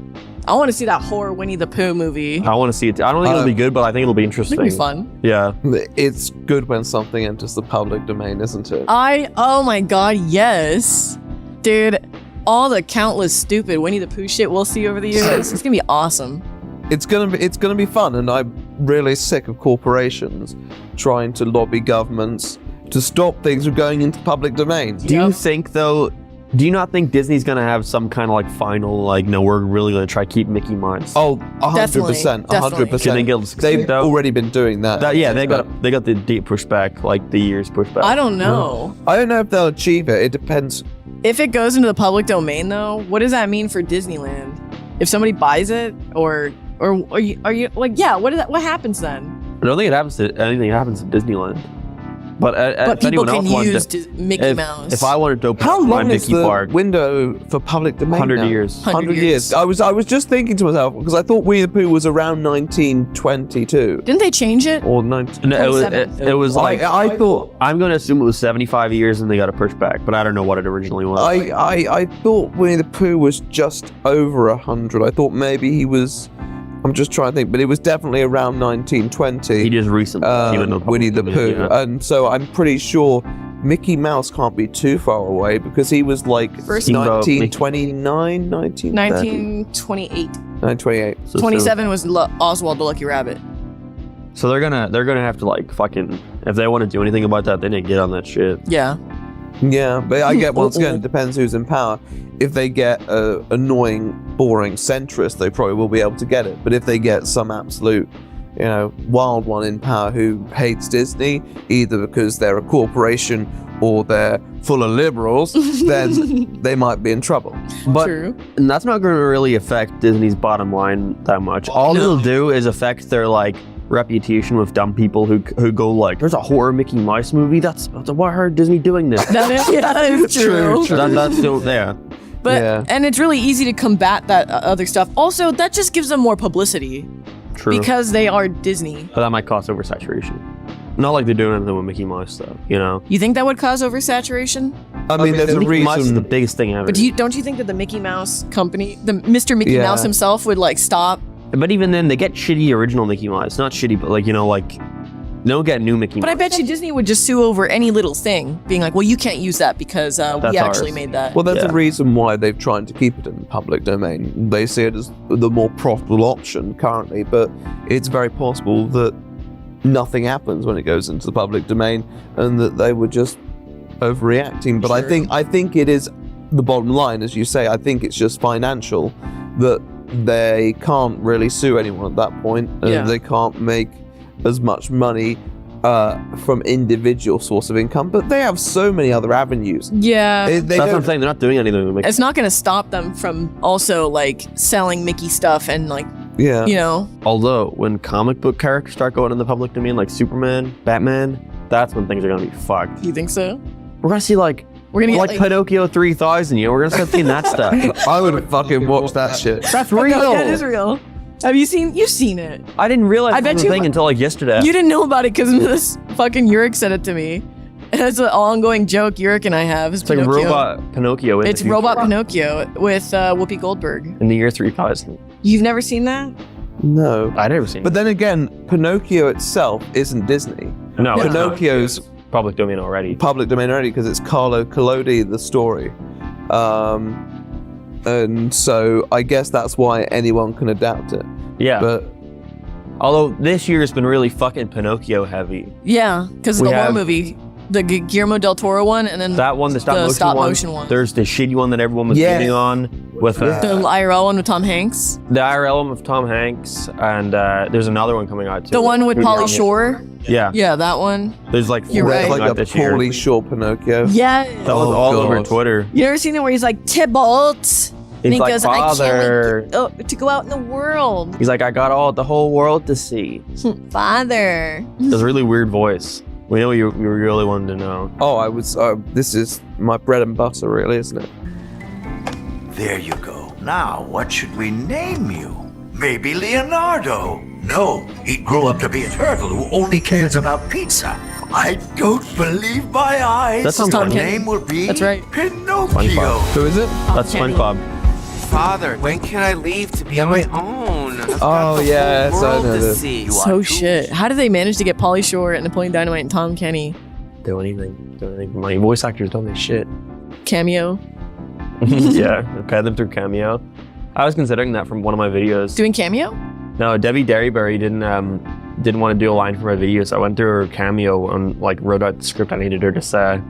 I want to see that horror Winnie the Pooh movie. I want to see it. I don't think it'll be good, but I think it'll be interesting. It'll be fun. Yeah. It's good when something enters the public domain, isn't it? Oh my god, yes. Dude, all the countless stupid Winnie the Pooh shit we'll see over the years, it's gonna be awesome. It's gonna be fun, and I'm really sick of corporations trying to lobby governments to stop things from going into public domain. Do you think though? Do you not think Disney's gonna have some kind of like final like no, we're really gonna try to keep Mickey Mouse? Oh, 100%, Definitely. 100%. Do you think it'll succeed, They've though? already been doing that. Yeah, they got the date pushed back, like the years pushed back. I don't know. I don't know if they'll achieve it. It depends. If it goes into the public domain though, what does that mean for Disneyland? If somebody buys it or are you like, yeah, what happens then? I don't think it happens to anything happens in Disneyland. But But if people anyone can else wanted use to, Mickey Mouse. If I wanted to open How my long is Mickey the Park, window for public domain 100 now? years. 100 years. I was just thinking to myself, because I thought Winnie the Pooh was around 1922 Didn't they change it? or 19. No, it was like I thought I'm gonna assume it was 75 years and they got it pushed back, but I don't know what it originally was. I thought Winnie the Pooh was just over 100. I thought maybe he was. I'm just trying to think, but it was definitely around 1920. He just recently came into Winnie the public Pooh, domain, yeah. and so I'm pretty sure Mickey Mouse can't be too far away because he was like First- 1929, 1930, 1928. 1928. So- 27 was Oswald the Lucky Rabbit. So they're gonna have to like fucking, if they want to do anything about that, they need to get on that shit. Yeah. Yeah, but I get once again, it depends who's in power. If they get a annoying, boring centrist, they probably will be able to get it. But if they get some absolute, wild one in power who hates Disney, either because they're a corporation or they're full of liberals, then they might be in trouble. But True. And that's not going to really affect Disney's bottom line that much. All it'll do is affect their like reputation with dumb people who go like, "There's a horror Mickey Mouse movie. That's why I heard Disney doing this." That is true. That's still there. But Yeah. and it's really easy to combat that other stuff. Also, that just gives them more publicity. True. because they are Disney. But that might cause oversaturation. Not like they're doing anything with Mickey Mouse, though. You know. You think that would cause oversaturation? I mean, there's a Mickey Mouse is the reason. biggest thing ever. But don't you think that the Mickey Mouse company, the Mr. Mickey Yeah. Mouse himself, would like stop? But even then, they get shitty original Mickey Mouse. Not shitty, but like, you know, like, don't get new Mickey But I Mouse. bet you Disney would just sue over any little thing, being like, well, you can't use that because we That's actually ours. made that. Well, there's Yeah. a reason why they've tried to keep it in the public domain. They see it as the more profitable option currently, but it's very possible that nothing happens when it goes into the public domain, and that they were just overreacting. But Sure. I think it is the bottom line, as you say. I think it's just financial, that they can't really sue anyone at that point, and Yeah. they can't make as much money from individual source of income. But they have so many other avenues. Yeah. They That's what I'm don't- saying. They're not doing anything with Mickey. It's not going to stop them from also like selling Mickey stuff and like, Yeah. you know, Although, when comic book characters start going in the public domain, like Superman, Batman, that's when things are gonna be fucked. you think so? We're gonna see like We're going to like get like, Pinocchio 3000. You know, we're gonna start seeing that stuff. I would fucking watch that shit. That's Oh, real. that is real. Have you seen? You've seen it. I didn't realize I that bet was a you- thing until like yesterday. You didn't know about it because this fucking Yurik said it to me. And it's an ongoing joke Yurik and I have. Is It's like Pinocchio. Robot Pinocchio. in the It's future. Robot Pinocchio with Whoopi Goldberg. in the year 3000. You've never seen that? No. I never seen. But then again, Pinocchio itself isn't Disney. no, it's not. Pinocchio's Public domain already. public domain already because it's Carlo Collodi, the story. And so I guess that's why anyone can adapt it. Yeah. But Although this year's been really fucking Pinocchio heavy. Yeah, because of We the horror have- movie. The Guillermo del Toro one and then That one, the stop motion one. There's the shitty one that everyone was Yeah. getting on with the IRL one with Tom Hanks. the IRL one with Tom Hanks, and there's another one coming out too. The one with Pauly Shore. Yeah. Yeah, that one. There's like You're four right. it's coming like out a this year. Pauly Shore Pinocchio. Yeah. That was Oh, all over God. Twitter. You ever seen it where he's like, Tybalt? And He's he like, goes, I "Father." can't wait to go out in the world. He's like, I got the whole world to see. Father. It's a really weird voice. We know you really wanted to know. Oh, I was. This is my bread and butter, really, isn't it? There you go. Now, what should we name you? Maybe Leonardo. No, he grew up to be a turtle who only cares about pizza. I don't believe my eyes. That sounds Your Tom Kenny. name will be That's right. Pinocchio. Who is it? That's Kenny. SpongeBob. Father, when can I leave to be on my own? I've Oh, got the yes, whole I world know to this. see. So shit. How did they manage to get Pauly Shore and Napoleon Dynamite and Tom Kenny Do anything. My voice actors don't make shit. cameo? Yeah, I paid them through Cameo. I was considering that from one of my videos. Doing cameo? No, Debbie Derryberry didn't want to do a line for my video, so I went through her Cameo and like wrote out the script I needed her to say.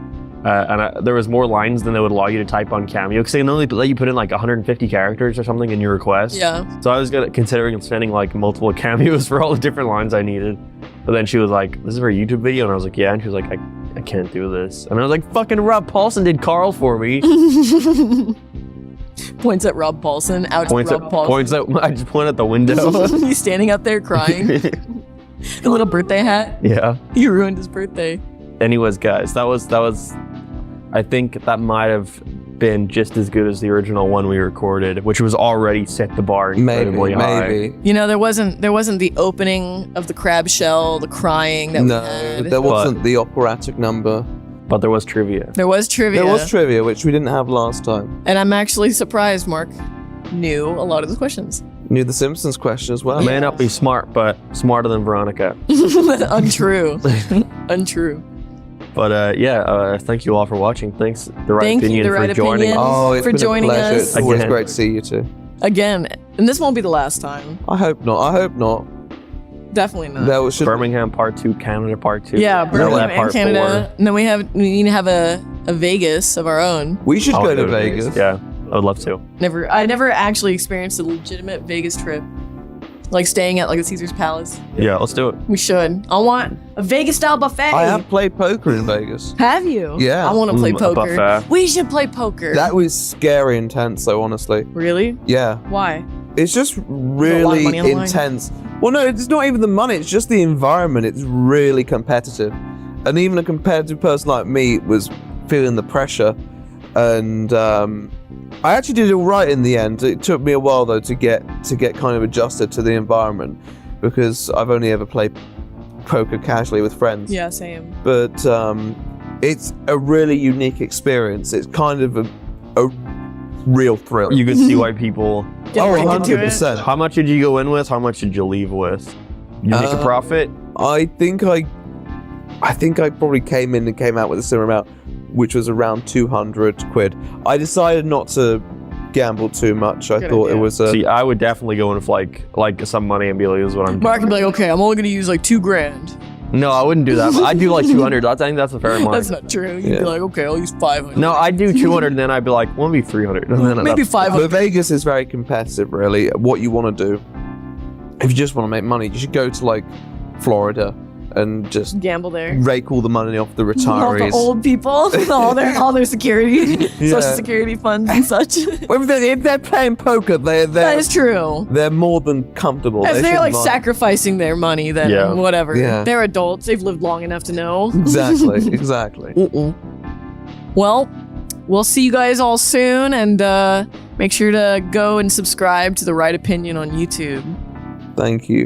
There was more lines than they would allow you to type on Cameo because they can only let you put in like 150 characters or something in your request. Yeah. So I was considering spending like multiple cameos for all the different lines I needed. But then she was like, "This is for a YouTube video," and I was like, "Yeah." And she was like, I can't do this." And I was like, "Fucking Rob Paulson did Carl for me." Points at Rob Paulson. Out to Rob Paulson. Points out. I just point at the window. He's standing out there crying. The little birthday hat. Yeah. You ruined his birthday. Anyways, guys, that was. I think that might have been just as good as the original one we recorded, which was already set the bar incredibly high. Maybe. You know, there wasn't the opening of the crab shell, the crying that we No, had. there wasn't the operatic number. But there was trivia. There was trivia. There was trivia, which we didn't have last time. And I'm actually surprised Mark knew a lot of the questions. Knew the Simpsons question as well. I may not be smart, but smarter than Veronica. Untrue. Untrue. But thank you all for watching. Thanks, The Right Thank you, Opinion, The Right for joining Opinion. us. Oh, it's For been joining a pleasure. us. It's always Again. great to see you two. Again. And this won't be the last time. I hope not. I hope not. Definitely not. There should Birmingham Part 2, Canada Part 2. Yeah, LA Birmingham and Part Canada. 4. And then we need to have a Vegas of our own. We should I'll go to Vegas. Yeah, I would love to. I never actually experienced a legitimate Vegas trip. Like staying at like the Caesar's Palace. Yeah, let's do it. We should. I want a Vegas style buffet. I have played poker in Vegas. Have you? Yeah. I want to play A poker. buffet. We should play poker. That was scary intense, though, honestly. Really? Yeah. Why? It's just of really money on the line. intense. Well, no, it's not even the money. It's just the environment. It's really competitive. And even a competitive person like me was feeling the pressure. And I actually did all right in the end. It took me a while, though, to get kind of adjusted to the environment. because I've only ever played poker casually with friends. Yeah, same. But it's a really unique experience. It's kind of a real thrill. You can see why people. Get right into it. 100%. How much did you go in with? How much did you leave with? You make a profit? I think I probably came in and came out with a similar amount, which was around 200 quid. I decided not to gamble too much. I thought it was See, I would definitely go in with like some money and be like, "This is what I'm doing." Mark would be like, okay, I'm only gonna use like $2,000. No, I wouldn't do that. I'd do like 200. I think that's a fair amount. That's not true. You'd be like, okay, I'll use 500. No, I'd do 200, and then I'd be like, "Want to be 300?" And then Maybe that's- 500. But Vegas is very competitive, really. What you want to do, if you just want to make money, you should go to like Florida and just Gamble there. rake all the money off the All retirees. the old people, all their security, social security funds and such. If they're playing poker, That is true. they're more than comfortable. If They they're like shouldn't mind. sacrificing their money, then Yeah. whatever. Yeah. They're adults. They've lived long enough to know. Exactly. Well, we'll see you guys all soon, and make sure to go and subscribe to The Right Opinion on YouTube. Thank you.